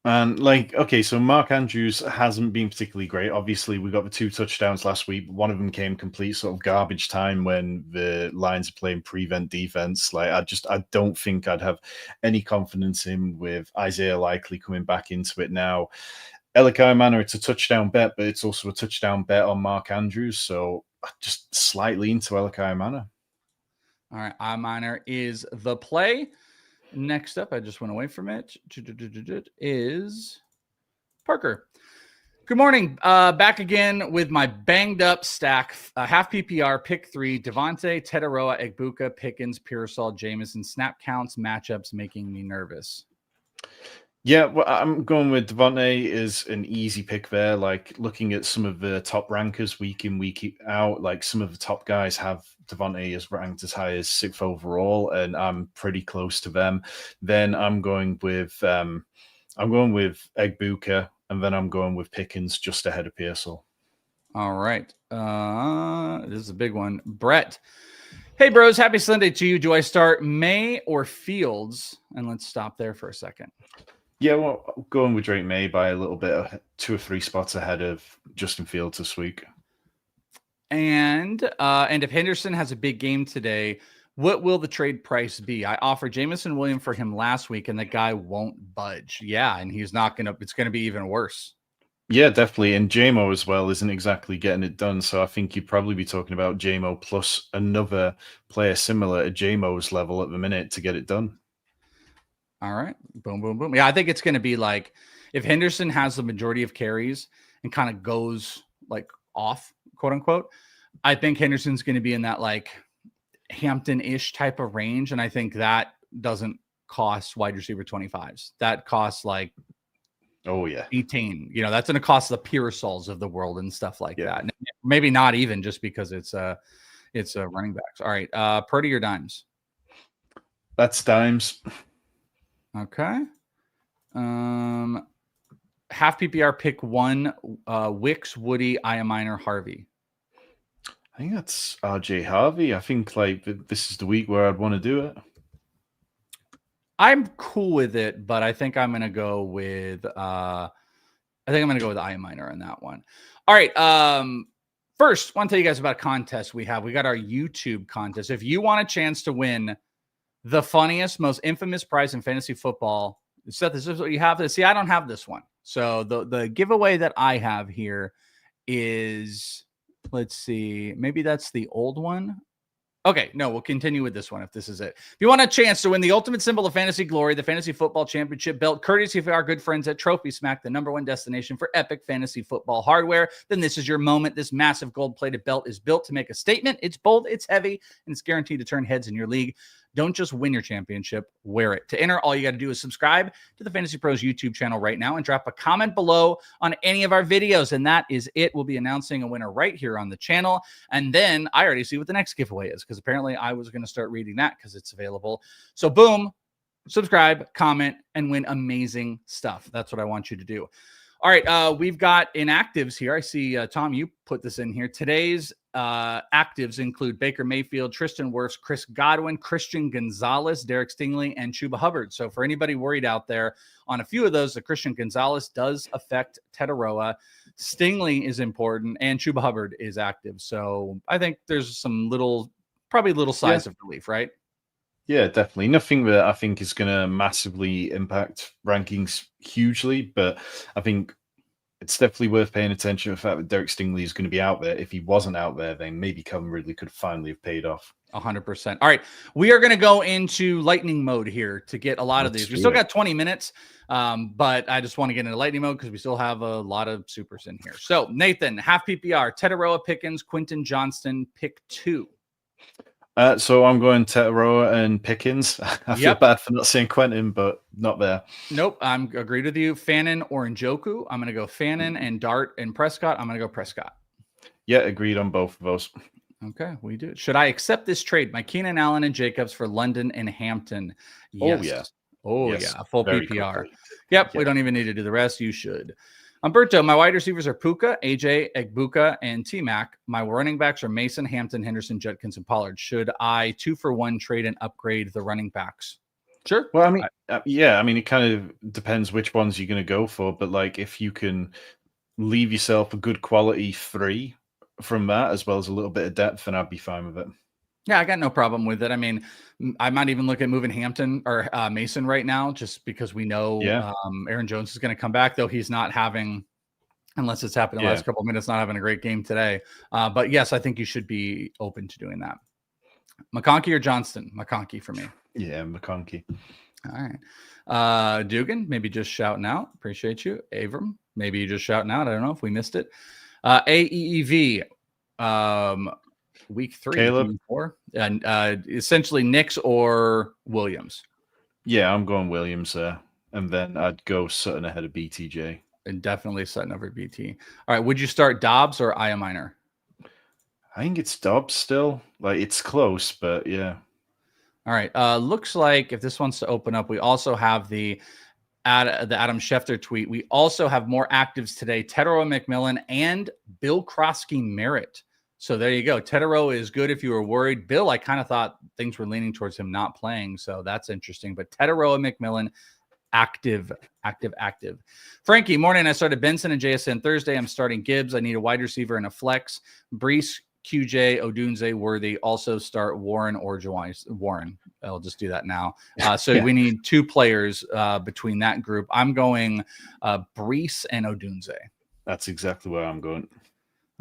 Speaker 2: And so Mark Andrews hasn't been particularly great. Obviously, we got the 2 touchdowns last week. One of them came complete sort of garbage time when the Lions are playing prevent defense. I don't think I'd have any confidence in with Isaiah Likely coming back into it now. Elikai Manor, it's a touchdown bet, but it's also a touchdown bet on Mark Andrews. So just slightly into Elikai Manor.
Speaker 1: All right, I-Minor is the play. Next up, I just went away from it, is Parker. Good morning. Back again with my banged up stack. Half PPR, pick 3, Devontae, Tetaroa, Egbuka, Pickens, Pearsall, Jameson. Snap counts, matchups making me nervous.
Speaker 2: Yeah, well, I'm going with Devontae is an easy pick there. Looking at some of the top rankers week in, week out, some of the top guys have Devontae is ranked as high as 6th overall, and I'm pretty close to them. Then I'm going with I'm going with Egbuka, and then I'm going with Pickens just ahead of Pearsall.
Speaker 1: All right. This is a big one. Brett. Hey, bros. Happy Sunday to you. Do I start May or Fields? And let's stop there for a second.
Speaker 2: Yeah, well, going with Drake May by a little bit, 2 or 3 spots ahead of Justin Fields this week.
Speaker 1: And if Henderson has a big game today, what will the trade price be? I offered Jamison Williams for him last week, and the guy won't budge. Yeah, and he's not gonna. It's gonna be even worse.
Speaker 2: Yeah, definitely. And JMO as well isn't exactly getting it done. So I think you'd probably be talking about JMO plus another player similar to JMO's level at the minute to get it done.
Speaker 1: All right. Boom, boom, boom. Yeah, I think it's going to be like if Henderson has the majority of carries and kind of goes like off, quote unquote, I think Henderson's going to be in that like Hampton-ish type of range. And I think that doesn't cost wide receiver 25s. That costs like 18. You know, that's going to cost the Pearsalls of the world and stuff like that. And maybe not even just because it's running backs. All right. Purdy or Dimes?
Speaker 2: That's Dimes.
Speaker 1: Okay. Half PPR pick 1, Wicks, Woody, Iaminer, Harvey.
Speaker 2: I think that's RJ Harvey. I think like this is the week where I'd want to do it.
Speaker 1: I'm cool with it, but I think I'm going to go with Iaminer on that one. All right. First, I want to tell you guys about a contest we have. We got our YouTube contest. If you want a chance to win the funniest, most infamous prize in fantasy football, Seth, this is what you have to see. I don't have this one. So the giveaway that I have here is, let's see, maybe that's the old one. Okay, no, we'll continue with this one if this is it. If you want a chance to win the ultimate symbol of fantasy glory, the Fantasy Football Championship belt, courtesy of our good friends at Trophy Smack, the #1 destination for epic fantasy football hardware, then this is your moment. This massive gold-plated belt is built to make a statement. It's bold, it's heavy, and it's guaranteed to turn heads in your league. Don't just win your championship, wear it. To enter, all you got to do is subscribe to the Fantasy Pros YouTube channel right now and drop a comment below on any of our videos. And that is it. We'll be announcing a winner right here on the channel. And then I already see what the next giveaway is, because apparently I was going to start reading that because it's available. So boom, subscribe, comment, and win amazing stuff. That's what I want you to do. All right, we've got inactives here. I see, Tom, you put this in here. Today's actives include Baker Mayfield, Tristan Wirfs, Chris Godwin, Christian Gonzalez, Derek Stingley, and Chuba Hubbard. So for anybody worried out there on a few of those, the Christian Gonzalez does affect Tetaroa. Stingley is important, and Chuba Hubbard is active. So I think there's some probably little size of relief, right?
Speaker 2: Yeah, definitely. Nothing that I think is going to massively impact rankings hugely, but I think it's definitely worth paying attention to the fact that Derek Stingley is going to be out there. If he wasn't out there, then maybe Calvin Ridley could finally have paid off.
Speaker 1: 100%. All right, we are going to go into lightning mode here to get a lot of these. We still got 20 minutes, but I just want to get into lightning mode because we still have a lot of supers in here. So Nathan, half PPR, Tetaroa, Pickens, Quentin Johnston, pick 2.
Speaker 2: So I'm going Tetaroa and Pickens. I feel bad for not saying Quentin, but not there.
Speaker 1: Nope, I'm agreed with you. Fannin or Njoku. I'm going to go Fannin, and Dart and Prescott. I'm going to go Prescott.
Speaker 2: Yeah, agreed on both of those.
Speaker 1: Okay, we do. Should I accept this trade? My Keenan Allen and Jacobs for London and Hampton. Yes.
Speaker 2: Oh, yeah.
Speaker 1: Oh, yes. Yeah. Full PPR.
Speaker 2: Quickly.
Speaker 1: Yep, we don't even need to do the rest. You should. Umberto, my wide receivers are Puka, AJ, Egbuka, and T-Mac. My running backs are Mason, Hampton, Henderson, Judkins, and Pollard. Should I 2-for-1 trade and upgrade the running backs? Sure.
Speaker 2: Well, I mean, yeah, I mean, it kind of depends which ones you're going to go for. But like, if you can leave yourself a good quality 3 from that, as well as a little bit of depth, then I'd be fine with it.
Speaker 1: Yeah, I got no problem with it. I mean, I might even look at moving Hampton or Mason right now, just because we know Aaron Jones is going to come back, though he's not having, unless it's happened in the last couple of minutes, not having a great game today. But yes, I think you should be open to doing that. McConkey or Johnston? McConkey for me.
Speaker 2: Yeah, McConkey.
Speaker 1: All right. Dugan, maybe just shouting out. Appreciate you. Avram, maybe you just shouting out. I don't know if we missed it. AEEV. Week 3,
Speaker 2: Caleb,
Speaker 1: 4, and essentially Nix or Williams.
Speaker 2: Yeah, I'm going Williams there, and then I'd go Sutton ahead of BTJ.
Speaker 1: And definitely Sutton over BT. All right, would you start Dobbs or Iaminer?
Speaker 2: I think it's Dobbs still. Like, it's close, but yeah.
Speaker 1: All right. Looks like if this wants to open up, we also have the the Adam Schefter tweet, we also have more actives today. Tedero McMillan and Bill Krosky Merritt. So there you go. Tedero is good if you were worried. Bill, I kind of thought things were leaning towards him not playing. So that's interesting. But Tedero McMillan, active. Frankie, morning. I started Benson and JSN Thursday. I'm starting Gibbs. I need a wide receiver and a flex. Brees, QJ, Odunze, Worthy. Also start Warren or Jawai. Warren. I'll just do that now. So we need 2 players between that group. I'm going Brees and Odunze.
Speaker 2: That's exactly where I'm going.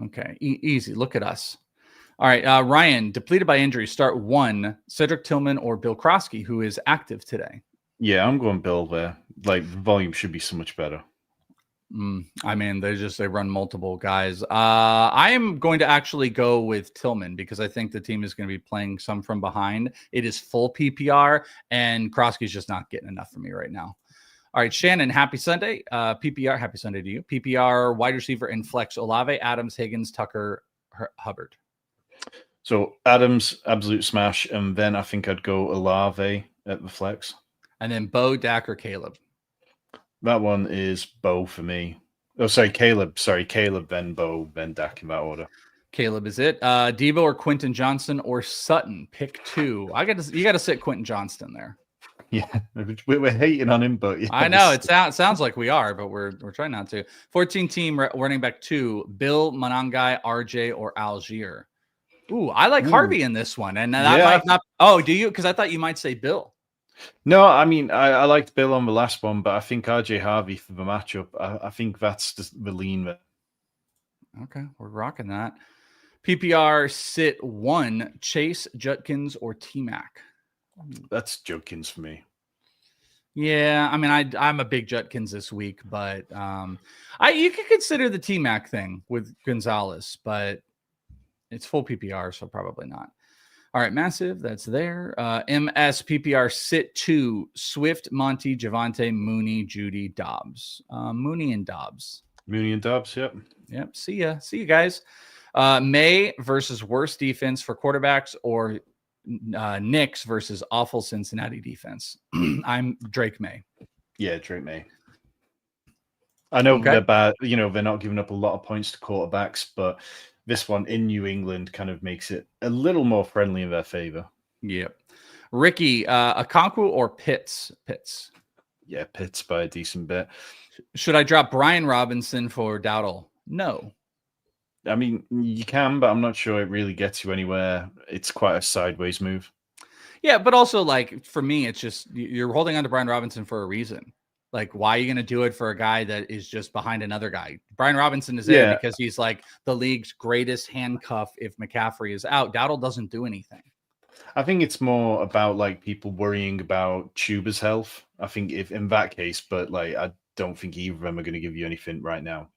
Speaker 1: Okay, easy. Look at us. All right, Ryan, depleted by injury. Start 1, Cedric Tillman or Bill Krosky, who is active today.
Speaker 2: Yeah, I'm going Bill there. Like, the volume should be so much better.
Speaker 1: I mean, they run multiple guys. I am going to actually go with Tillman because I think the team is going to be playing some from behind. It is full PPR, and Krosky's just not getting enough for me right now. All right, Shannon, happy Sunday. PPR, happy Sunday to you. PPR, wide receiver and flex, Olave, Adams, Higgins, Tucker, Hubbard.
Speaker 2: So Adams, absolute smash, and then I think I'd go Olave at the flex.
Speaker 1: And then Bo, Dak, or Caleb.
Speaker 2: That one is Bo for me. Oh, sorry, Caleb. Caleb, then Bo, then Dak in that order.
Speaker 1: Caleb is it. Devo or Quentin Johnston or Sutton. Pick 2. You got to sit Quentin Johnston there.
Speaker 2: Yeah, we're hating on him, but yeah,
Speaker 1: I know it sounds like we are, but we're trying not to. 14 team running back 2: Bill, Monangai, RJ, or Algier. Ooh, I like Harvey in this one, and that might not. Oh, do you? Because I thought you might say Bill.
Speaker 2: No, I mean I liked Bill on the last one, but I think RJ Harvey for the matchup. I think that's just the lean there.
Speaker 1: Okay, we're rocking that. PPR sit 1: Chase, Judkins, or T-Mac.
Speaker 2: That's Judkins for me.
Speaker 1: Yeah, I mean I'm a big Judkins this week, but you could consider the T-Mac thing with Gonzalez, but it's full PPR, so probably not. All right, massive. That's there. MS PPR sit 2: Swift, Monty, Javante, Mooney, Judy, Dobbs. Mooney and Dobbs.
Speaker 2: Yep.
Speaker 1: See you guys. May versus worst defense for quarterbacks, or Knicks versus awful Cincinnati defense. I'm Drake May.
Speaker 2: Yeah, Drake May. I know they're bad. They're not giving up a lot of points to quarterbacks, but this one in New England kind of makes it a little more friendly in their favor.
Speaker 1: Yep. Ricky, Okonkwo or Pitts? Pitts.
Speaker 2: Yeah, Pitts by a decent bit.
Speaker 1: Should I drop Brian Robinson for Dowdle? No.
Speaker 2: I mean, you can, but I'm not sure it really gets you anywhere. It's quite a sideways move.
Speaker 1: Yeah, but also, like, for me, it's just you're holding on to Brian Robinson for a reason. Like, why are you going to do it for a guy that is just behind another guy? Brian Robinson is there because he's like the league's greatest handcuff if McCaffrey is out. Dowdle doesn't do anything.
Speaker 2: I think it's more about like people worrying about Chuba's health. I think if in that case, but like I don't think either of them are going to give you anything right now.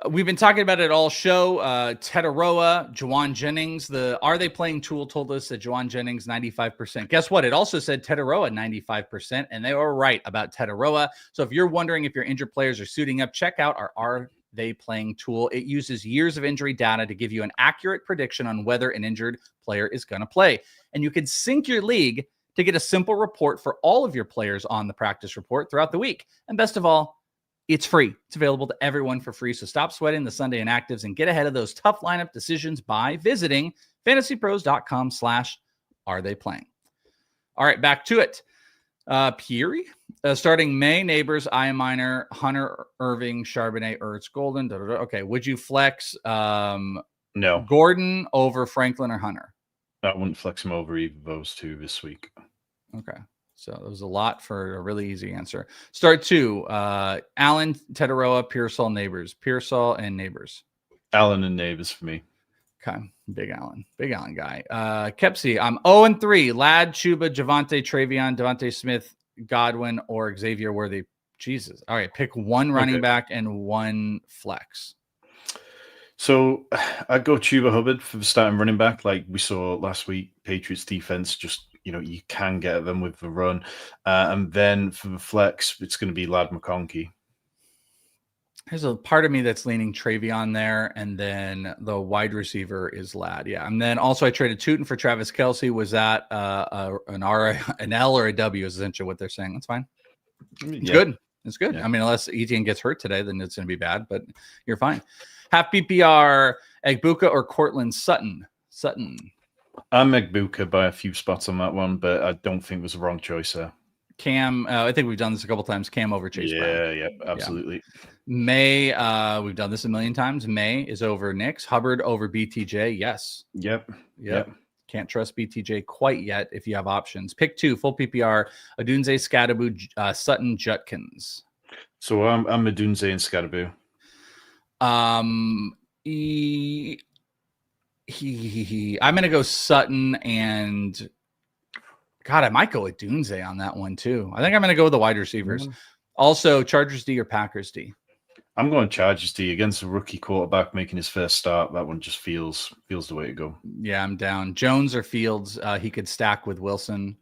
Speaker 1: We've been talking about it all show. Tetaroa, Juwan Jennings. The Are They Playing tool told us that Juwan Jennings 95%. Guess what? It also said Tetaroa 95%, and they were right about Tetaroa. So if you're wondering if your injured players are suiting up, check out our Are They Playing tool. It uses years of injury data to give you an accurate prediction on whether an injured player is going to play. And you can sync your league to get a simple report for all of your players on the practice report throughout the week. And best of all, it's free. It's available to everyone for free. So stop sweating the Sunday Inactives and get ahead of those tough lineup decisions by visiting fantasypros.com/aretheyplaying. All right, back to it. Peary, starting May, Neighbors, Minor, Hunter, Irving, Charbonnet, Ertz, Golden. Okay, would you flex
Speaker 2: no
Speaker 1: Gordon over Franklin or Hunter?
Speaker 2: I wouldn't flex him over either of those two this week.
Speaker 1: Okay. So it was a lot for a really easy answer. Start 2, Allen, Tetaroa, Pearsall, Neighbors. Pearsall and Neighbors.
Speaker 2: Allen and Neighbors for me.
Speaker 1: Okay. Big Allen guy. Kepsi, I'm 0-3. Ladd, Chuba, Javante, Travion, Devontae Smith, Godwin, or Xavier Worthy. Jesus. All right. Pick one running back and one flex.
Speaker 2: So I'd go Chuba Hubbard for the starting running back. Like we saw last week, Patriots defense just, you can get at them with the run. And then for the flex, it's going to be Ladd McConkey.
Speaker 1: There's a part of me that's leaning Travion there, and then the wide receiver is Ladd. Yeah. And then also I traded Tootin for Travis Kelce. Was that an L or a W is essentially what they're saying. That's fine. It's good. It's good.
Speaker 2: Yeah.
Speaker 1: I mean, unless Etienne gets hurt today, then it's going to be bad, but you're fine. Half PPR, Egbuka or Cortland Sutton? Sutton.
Speaker 2: I'm Egbuka by a few spots on that one, but I don't think it was the wrong choice there.
Speaker 1: Cam, I think we've done this a couple times. Cam over Chase Brown.
Speaker 2: Yeah, absolutely.
Speaker 1: Yeah. May, we've done this a million times. May is over Knicks. Hubbard over BTJ. Yes.
Speaker 2: Yep.
Speaker 1: Can't trust BTJ quite yet if you have options. Pick 2, full PPR, Adunze, Scadaboo, Sutton, Jutkins.
Speaker 2: So I'm Adunze and Scadaboo.
Speaker 1: I'm going to go Sutton and God, I might go with Dunze on that one too. I think I'm going to go with the wide receivers. Also, Chargers D or Packers D?
Speaker 2: I'm going Chargers D against a rookie quarterback making his first start. That one just feels the way to go.
Speaker 1: Yeah, I'm down. Jones or Fields? He could stack with Wilson.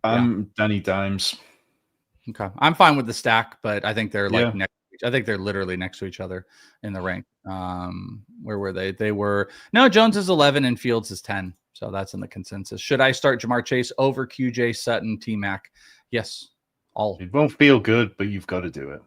Speaker 2: I'm Danny Dimes.
Speaker 1: Okay, I'm fine with the stack, but I think they're next. I think they're literally next to each other in the rank. Where were they? They were Jones is 11 and Fields is 10. So that's in the consensus. Should I start Jamar Chase over QJ, Sutton, T-Mac? Yes, all.
Speaker 2: It won't feel good, but you've got to do it.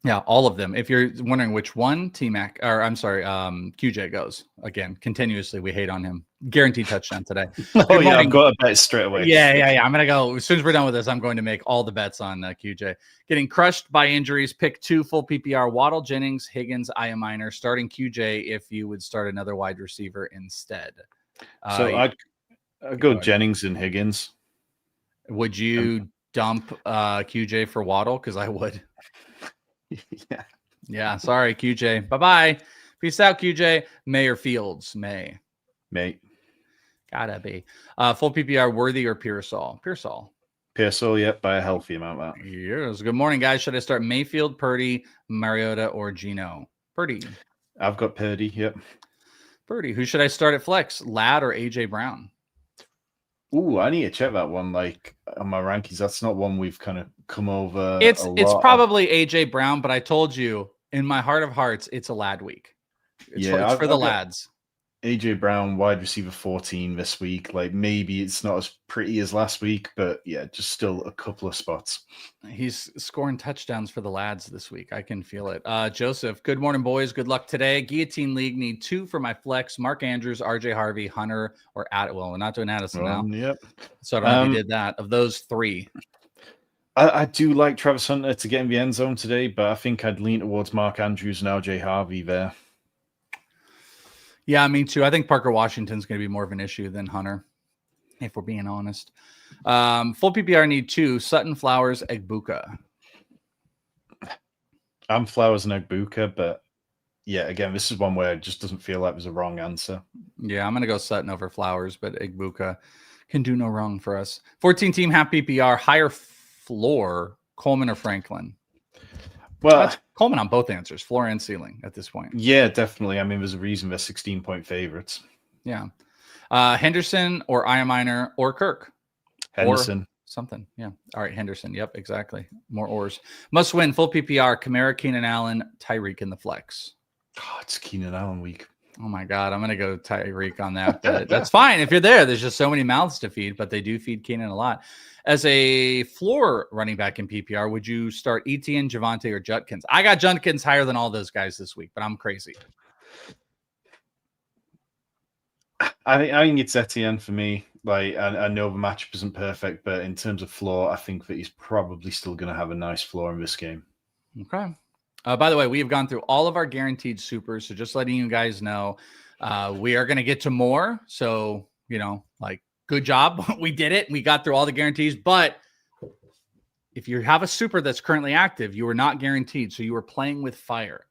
Speaker 1: Yeah, all of them. If you're wondering which one, T-Mac, or I'm sorry, QJ goes. Again, continuously, we hate on him. Guaranteed touchdown today.
Speaker 2: I've got a bet straight away.
Speaker 1: Yeah. I'm going to go. As soon as we're done with this, I'm going to make all the bets on QJ. Getting crushed by injuries. Pick 2, full PPR. Waddle, Jennings, Higgins, Minor. Starting QJ if you would start another wide receiver instead.
Speaker 2: So I'd go Jennings and Higgins.
Speaker 1: Would you dump QJ for Waddle? Because I would. Yeah. Sorry, QJ. Bye-bye. Peace out, QJ. May or Fields? May. Gotta be. Full PPR, Worthy or Pearsall?
Speaker 2: Pearsall, yep, by a healthy amount. That.
Speaker 1: Yes. Good morning, guys. Should I start Mayfield, Purdy, Mariota, or Geno? Purdy.
Speaker 2: I've got Purdy, yep.
Speaker 1: Purdy. Who should I start at flex? Ladd or AJ Brown?
Speaker 2: Ooh, I need to check that one. Like on my rankings, that's not one we've kind of come over.
Speaker 1: It's probably AJ Brown, but I told you in my heart of hearts, it's a Ladd week. It's for the lads.
Speaker 2: AJ Brown, wide receiver 14 this week. Like maybe it's not as pretty as last week, but yeah, just still a couple of spots.
Speaker 1: He's scoring touchdowns for the lads this week. I can feel it. Joseph, good morning, boys. Good luck today. Guillotine League need 2 for my flex. Mark Andrews, RJ Harvey, Hunter, or Well, we're not doing Addison now.
Speaker 2: Yep.
Speaker 1: So I don't know if you did that. Of those 3.
Speaker 2: I do like Travis Hunter to get in the end zone today, but I think I'd lean towards Mark Andrews and RJ Harvey there.
Speaker 1: Yeah, me too. I think Parker Washington's going to be more of an issue than Hunter, if we're being honest. Full PPR need 2. Sutton, Flowers, Egbuka.
Speaker 2: I'm Flowers and Egbuka, but yeah, again, this is one where it just doesn't feel like there's a wrong answer.
Speaker 1: Yeah, I'm going to go Sutton over Flowers, but Egbuka can do no wrong for us. 14-team half PPR, higher floor, Coleman or Franklin?
Speaker 2: Well,
Speaker 1: that's Coleman on both answers, floor and ceiling at this point.
Speaker 2: Yeah, definitely. I mean, there's a reason they're 16-point favorites.
Speaker 1: Yeah. Henderson or Minor or Kirk?
Speaker 2: Henderson.
Speaker 1: Or something. Yeah. All right, Henderson. Yep, exactly. More ors. Must win, full PPR, Kamara, Keenan Allen, Tyreek in the flex.
Speaker 2: Oh, it's Keenan Allen week.
Speaker 1: Oh, my God. I'm going to go Tyreek on that. But that's fine. If you're there, there's just so many mouths to feed, but they do feed Keenan a lot. As a floor running back in PPR, would you start Etienne, Javonte, or Jutkins? I got Jutkins higher than all those guys this week, but I'm crazy.
Speaker 2: I think it's Etienne for me. Like, I know the matchup isn't perfect, but in terms of floor, I think that he's probably still going to have a nice floor in this game.
Speaker 1: Okay. By the way, we have gone through all of our guaranteed supers, so just letting you guys know, we are going to get to more. So, good job. We did it. We got through all the guarantees, but if you have a super that's currently active, you are not guaranteed. So you are playing with fire.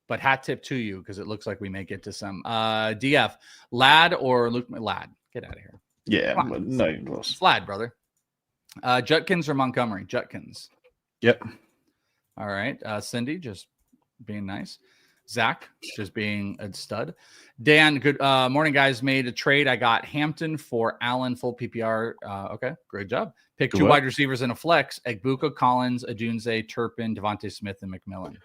Speaker 1: But hat tip to you, because it looks like we may get to some. DF, Ladd or Luke? Ladd, get out of here.
Speaker 2: Yeah, no,
Speaker 1: it's Ladd, brother. Jutkins or Montgomery? Jutkins.
Speaker 2: Yep.
Speaker 1: All right. Cindy, just being nice. Zach, just being a stud. Dan, good morning, guys. Made a trade. I got Hampton for Allen, full PPR. Okay, great job. Pick good 2 wide receivers in a flex. Egbuka, Collins, Adunze, Turpin, Devontae Smith, and McMillan.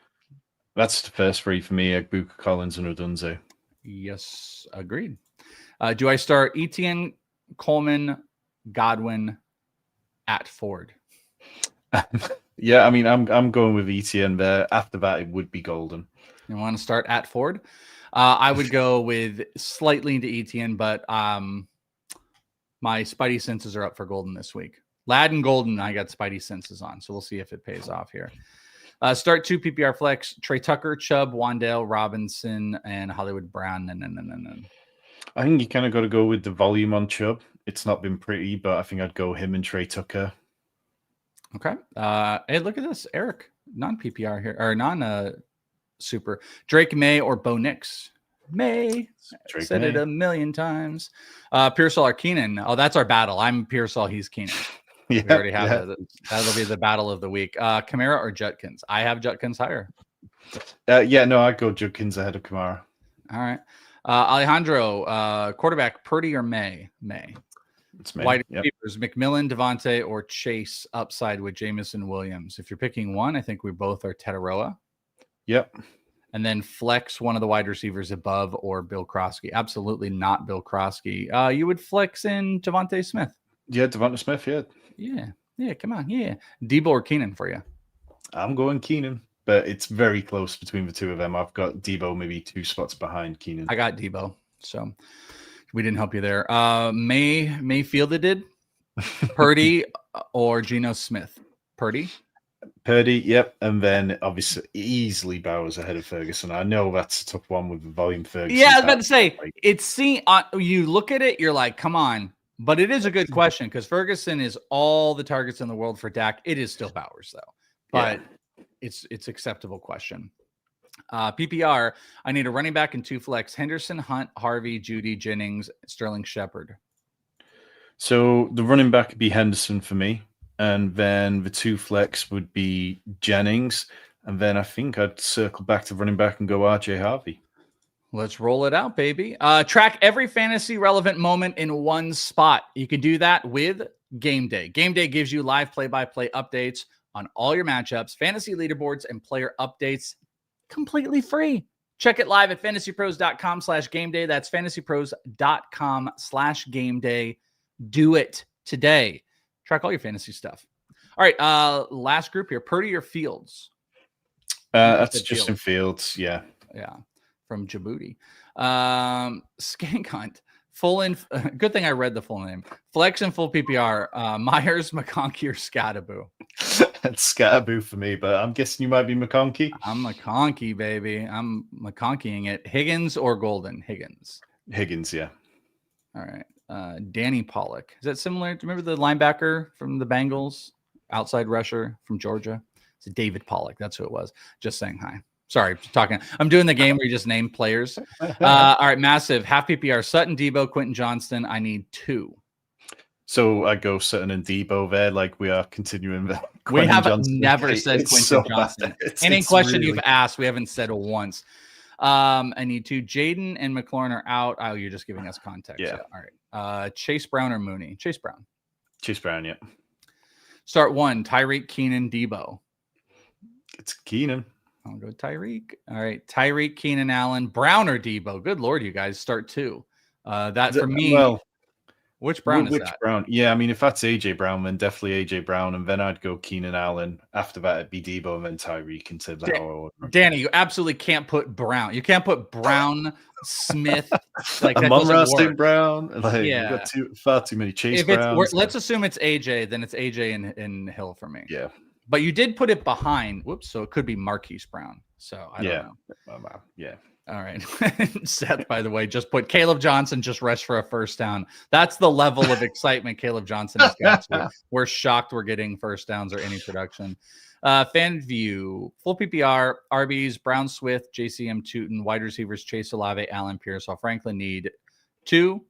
Speaker 2: That's the first 3 for me, Egbuka, Collins, and Adunze.
Speaker 1: Yes, agreed. Do I start Etienne, Coleman, Godwin at Ford?
Speaker 2: Yeah, I mean, I'm going with ETN there. After that, it would be Golden.
Speaker 1: You want to start at Ford? I would go with slightly into ETN, but my Spidey senses are up for Golden this week. Lad and Golden, I got Spidey senses on, so we'll see if it pays off here. Start 2 PPR flex: Trey Tucker, Chubb, Wandale, Robinson, and Hollywood Brown.
Speaker 2: I think you kind of got to go with the volume on Chubb. It's not been pretty, but I think I'd go him and Trey Tucker.
Speaker 1: Okay. Hey, look at this, Eric, non PPR here or non super. Drake May or Bo Nix. May.
Speaker 2: Drake
Speaker 1: Said
Speaker 2: May.
Speaker 1: it a million times. Pearsall or Keenan. Oh, that's our battle. I'm Pearsall. He's Keenan.
Speaker 2: Yeah,
Speaker 1: We already have it. That'll be the battle of the week. Kamara or Judkins? I have Judkins higher.
Speaker 2: Yeah, no, I'd go Judkins ahead of Kamara.
Speaker 1: All right. Alejandro, quarterback, Purdy or May? May.
Speaker 2: It's May.
Speaker 1: Wide receivers, McMillan, Devontae, or Chase upside with Jamison Williams. If you're picking one, I think we both are Tetaroa.
Speaker 2: Yep.
Speaker 1: And then flex one of the wide receivers above or Bill Krosky. Absolutely not Bill Krosky. You would flex in Devontae Smith.
Speaker 2: Yeah, Devonta Smith, yeah.
Speaker 1: Yeah, come on. Yeah. Debo or Keenan for you?
Speaker 2: I'm going Keenan, but it's very close between the two of them. I've got Debo maybe 2 spots behind Keenan.
Speaker 1: I got Debo, so we didn't help you there. Mayfield did. Purdy or Geno Smith? Purdy,
Speaker 2: yep. And then obviously easily Bowers ahead of Ferguson. I know that's a tough one with the volume Ferguson.
Speaker 1: Yeah, I was about to say, it's you look at it, you're like, come on. But it is a good question because Ferguson is all the targets in the world for Dak. It is still Bowers, though. But it's acceptable question. PPR, I need a running back and 2 flex: Henderson, Hunt, Harvey, Judy, Jennings, Sterling Shepard.
Speaker 2: So the running back would be Henderson for me. And then the 2 flex would be Jennings. And then I think I'd circle back to running back and go RJ Harvey.
Speaker 1: Let's roll it out, baby. Track every fantasy relevant moment in one spot. You can do that with Game Day. Game Day gives you live play-by-play updates on all your matchups, fantasy leaderboards, and player updates completely free. Check it live at fantasypros.com/game day. That's fantasypros.com/game day. Do it today. Track all your fantasy stuff. All right. Last group here. Purdy or Fields?
Speaker 2: That's Justin Fields. Yeah.
Speaker 1: Yeah. From Djibouti. Skank Hunt. Full in. Good thing I read the full name. Flex and full PPR. Myers, McConkey, or Scattaboo?
Speaker 2: That's Scattaboo for me, but I'm guessing you might be McConkey.
Speaker 1: I'm McConkey, baby. I'm McConkeying it. Higgins or Golden? Higgins,
Speaker 2: yeah.
Speaker 1: All right. Danny Pollock. Is that similar? Do you remember the linebacker from the Bengals? Outside rusher from Georgia? It's David Pollock. That's who it was. Just saying hi. Sorry, talking. I'm doing the game where you just name players. All right, massive. Half PPR. Sutton, Debo, Quentin Johnston. I need 2.
Speaker 2: So I go Sutton and Debo there, like we are continuing.
Speaker 1: We have never said Quentin Johnston. Any question you've asked, we haven't said it once. I need 2. Jaden and McLaurin are out. Oh, you're just giving us context.
Speaker 2: Yeah.
Speaker 1: All right. Chase Brown or Mooney? Chase Brown.
Speaker 2: Chase Brown, yeah.
Speaker 1: Start 1. Tyreek, Keenan, Debo.
Speaker 2: It's Keenan.
Speaker 1: I'll go Tyreek. All right. Tyreek, Keenan Allen, Brown or Debo. Good Lord, you guys. Start 2. That for me.
Speaker 2: Well,
Speaker 1: which Brown is
Speaker 2: which
Speaker 1: that?
Speaker 2: Brown? Yeah, I mean, if that's AJ Brown, then definitely AJ Brown, and then I'd go Keenan Allen. After that, it'd be Debo, and then Tyreek into the order.
Speaker 1: Danny, you absolutely can't put Brown. You can't put Brown, Smith, like that
Speaker 2: Amon-Ra
Speaker 1: doesn't work.
Speaker 2: Brown. Like,
Speaker 1: Yeah.
Speaker 2: you've got far too many Chase Browns.
Speaker 1: Let's assume it's AJ, then it's AJ and Hill for me.
Speaker 2: Yeah.
Speaker 1: But you did put it behind. Whoops. So it could be Marquise Brown. So I don't know.
Speaker 2: Yeah.
Speaker 1: All right. Seth, by the way, just put Caleb Johnson just rushed for a first down. That's the level of excitement Caleb Johnson has got to. We're shocked we're getting first downs or any production. Fan view, full PPR, RBs, Brown, Swift, JCM, Tootin, wide receivers, Chase Olave, Allen Pierce. I'll frankly need 2,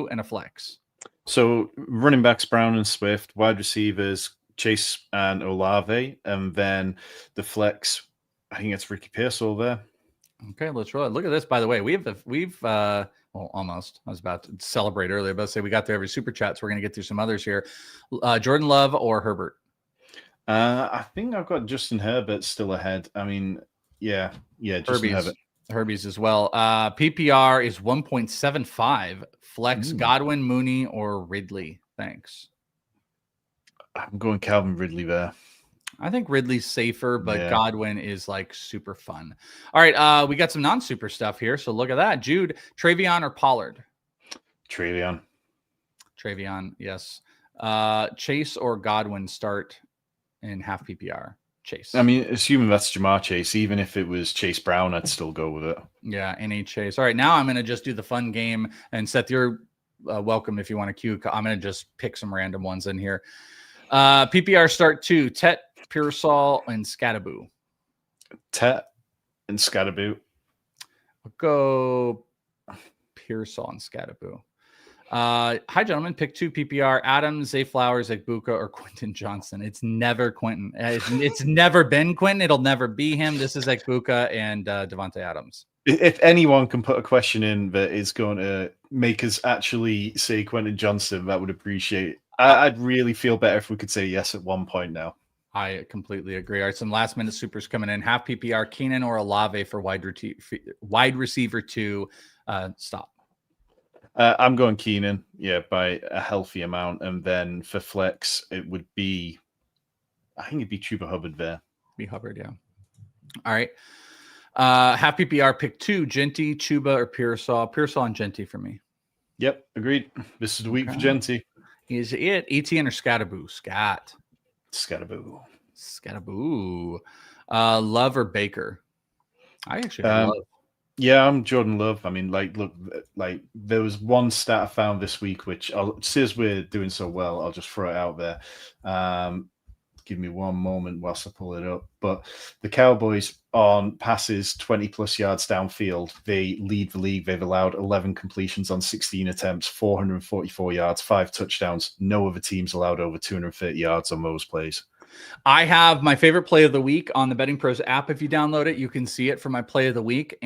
Speaker 1: and a flex.
Speaker 2: So running backs, Brown and Swift, wide receivers, Chase and Olave, and then the flex, I think it's Ricky Pearsall there.
Speaker 1: Okay, let's roll it. Look at this, by the way. We've almost. I was about to celebrate earlier, but say we got through every super chat, so we're going to get through some others here. Jordan Love or Herbert?
Speaker 2: I think I've got Justin Herbert still ahead. I mean, yeah, Justin Herbert.
Speaker 1: Herbies as well. PPR is 1.75. Flex Godwin, Mooney, or Ridley. Thanks.
Speaker 2: I'm going Calvin Ridley there.
Speaker 1: I think Ridley's safer, but
Speaker 2: Yeah.
Speaker 1: Godwin is like super fun. All right, we got some non-super stuff here, so look at that. Jude, Travion or Pollard?
Speaker 2: Travion.
Speaker 1: Yes. Chase or Godwin start in half PPR? Chase.
Speaker 2: I mean, assuming that's Jamar Chase, even if it was Chase Brown, I'd still go with it.
Speaker 1: Yeah, any Chase. All right, now I'm going to just do the fun game. And Seth, you're welcome if you want to queue. I'm going to just pick some random ones in here. PPR start 2, Tet, Pearsall, and Scattaboo.
Speaker 2: Tet and Scattaboo.
Speaker 1: We'll go Pearsall and Scattaboo. Hi, gentlemen. Pick 2 PPR: Adams, Zay Flowers, Ekbuka, or Quentin Johnson. It's never Quentin. It's never been Quentin. It'll never be him. This is Ekbuka and Devontae Adams.
Speaker 2: If anyone can put a question in that is going to make us actually say Quentin Johnson, that would appreciate. I'd really feel better if we could say yes at one point now.
Speaker 1: I completely agree. All right, some last minute supers coming in. Half PPR: Keenan or Olave for wide receiver 2. Stop.
Speaker 2: I'm going Keenan, by a healthy amount. And then for flex, it would be, I think it'd be Chuba Hubbard there.
Speaker 1: Be Hubbard, yeah. All right. Half PPR, pick 2, Genty, Chuba, or Pearsall. Pearsall and Genty for me.
Speaker 2: Yep, agreed. This is the week for Genty.
Speaker 1: Is it Etienne or Scattaboo?
Speaker 2: Scattaboo.
Speaker 1: Love or Baker? I actually love.
Speaker 2: Yeah, I'm Jordan Love. I mean, look, there was one stat I found this week, which since we're doing so well, I'll just throw it out there. Give me one moment whilst I pull it up. But the Cowboys on passes 20-plus yards downfield, they lead the league. They've allowed 11 completions on 16 attempts, 444 yards, 5 touchdowns. No other teams allowed over 230 yards on those plays.
Speaker 1: I have my favorite play of the week on the Betting Pros app. If you download it, you can see it for my play of the week,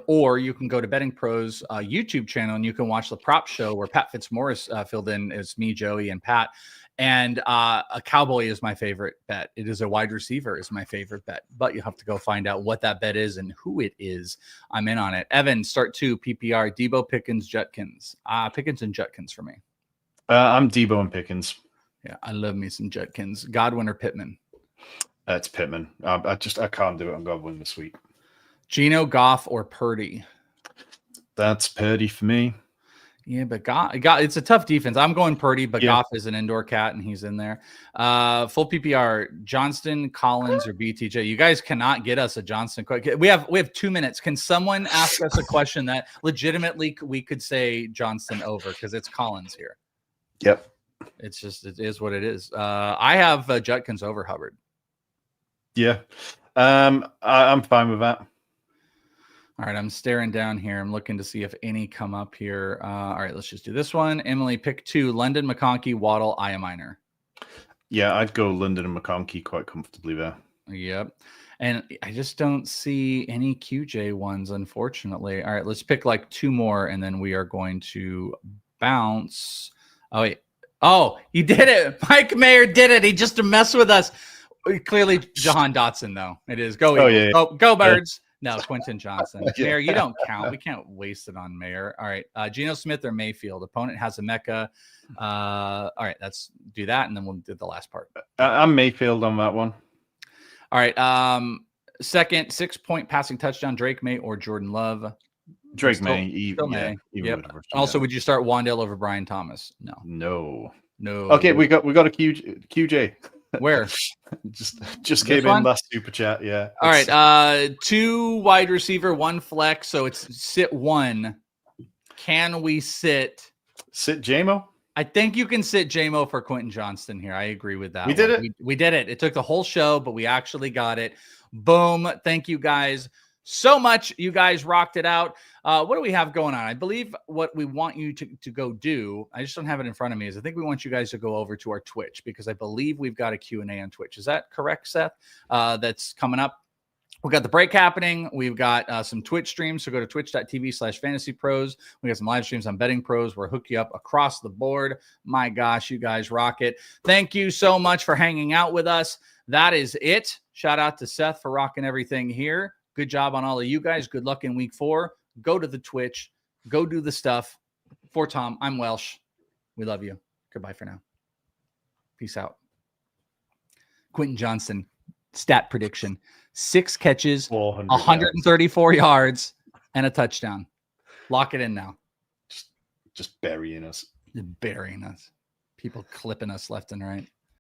Speaker 1: or you can go to Betting Pros YouTube channel and you can watch the prop show where Pat Fitzmaurice filled in as me, Joey, and Pat. And a Cowboy is my favorite bet. It is a wide receiver is my favorite bet, but you have to go find out what that bet is and who it is. I'm in on it. Evan, start 2 PPR: Debo, Pickens, Judkins. Pickens and Judkins for me.
Speaker 2: I'm Debo and Pickens.
Speaker 1: Yeah, I love me some Judkins. Godwin or Pittman?
Speaker 2: It's Pittman. I can't do it on Godwin this week.
Speaker 1: Geno, Goff, or Purdy?
Speaker 2: That's Purdy for me.
Speaker 1: Yeah, but Goff, it's a tough defense. I'm going Purdy, but Goff is an indoor cat, and he's in there. Full PPR: Johnston, Collins, or BTJ. You guys cannot get us a Johnston. We have 2 minutes. Can someone ask us a question that legitimately we could say Johnston over, because it's Collins here?
Speaker 2: Yep.
Speaker 1: It is what it is. I have Judkins over Hubbard.
Speaker 2: Yeah. I'm fine with that.
Speaker 1: All right, I'm staring down here. I'm looking to see if any come up here. All right, let's just do this one. Emily, pick 2: London, McConkey, Waddle, Iaminer.
Speaker 2: Yeah, I'd go London and McConkey quite comfortably there.
Speaker 1: Yep. And I just don't see any QJ ones, unfortunately. All right, let's pick like 2 more, and then we are going to bounce. Oh, wait. Oh, he did it. Mike Mayer did it. He just to mess with us. Clearly, Jahan Dotson, though. It is. Go Eagles.
Speaker 2: Yeah.
Speaker 1: Go Birds. Yeah. No, Quentin Johnson.
Speaker 2: Yeah.
Speaker 1: Mayer, you don't count. We can't waste it on Mayer. All right. Geno Smith or Mayfield? Opponent has a Mecca. All right. Let's do that, and then we'll do the last part.
Speaker 2: I'm Mayfield on that one.
Speaker 1: All right. Second, 6-point passing touchdown, Drake May or Jordan Love?
Speaker 2: Drake May.
Speaker 1: May. Yep. Also, would you start Wan'Dale over Brian Thomas?
Speaker 2: No.
Speaker 1: Okay,
Speaker 2: we got a QJ.
Speaker 1: Where?
Speaker 2: just came in last super chat. Yeah.
Speaker 1: All right. 2 wide receiver, 1 flex. So it's sit 1. Can we sit
Speaker 2: JMO?
Speaker 1: I think you can sit JMO for Quentin Johnston here. I agree with that.
Speaker 2: We did it.
Speaker 1: We did it. It took the whole show, but we actually got it. Boom. Thank you guys so much. You guys rocked it out. What do we have going on? I believe what we want you to go do, I just don't have it in front of me, is I think we want you guys to go over to our Twitch, because I believe we've got a Q&A on Twitch. Is that correct, Seth? That's coming up. We've got the break happening. We've got some Twitch streams. So go to twitch.tv/FantasyPros. We got some live streams on Betting Pros. We'll hook you up across the board. My gosh, you guys rock it. Thank you so much for hanging out with us. That is it. Shout out to Seth for rocking everything here. Good job on all of you guys. Good luck in week 4. Go to the Twitch. Go do the stuff. For Tom, I'm Welsh. We love you. Goodbye for now. Peace out. Quentin Johnson. stat prediction: 6 catches,
Speaker 2: 400
Speaker 1: 134 yards, and a touchdown. Lock it in now.
Speaker 2: Just burying us.
Speaker 1: Burying us. People clipping us left and right.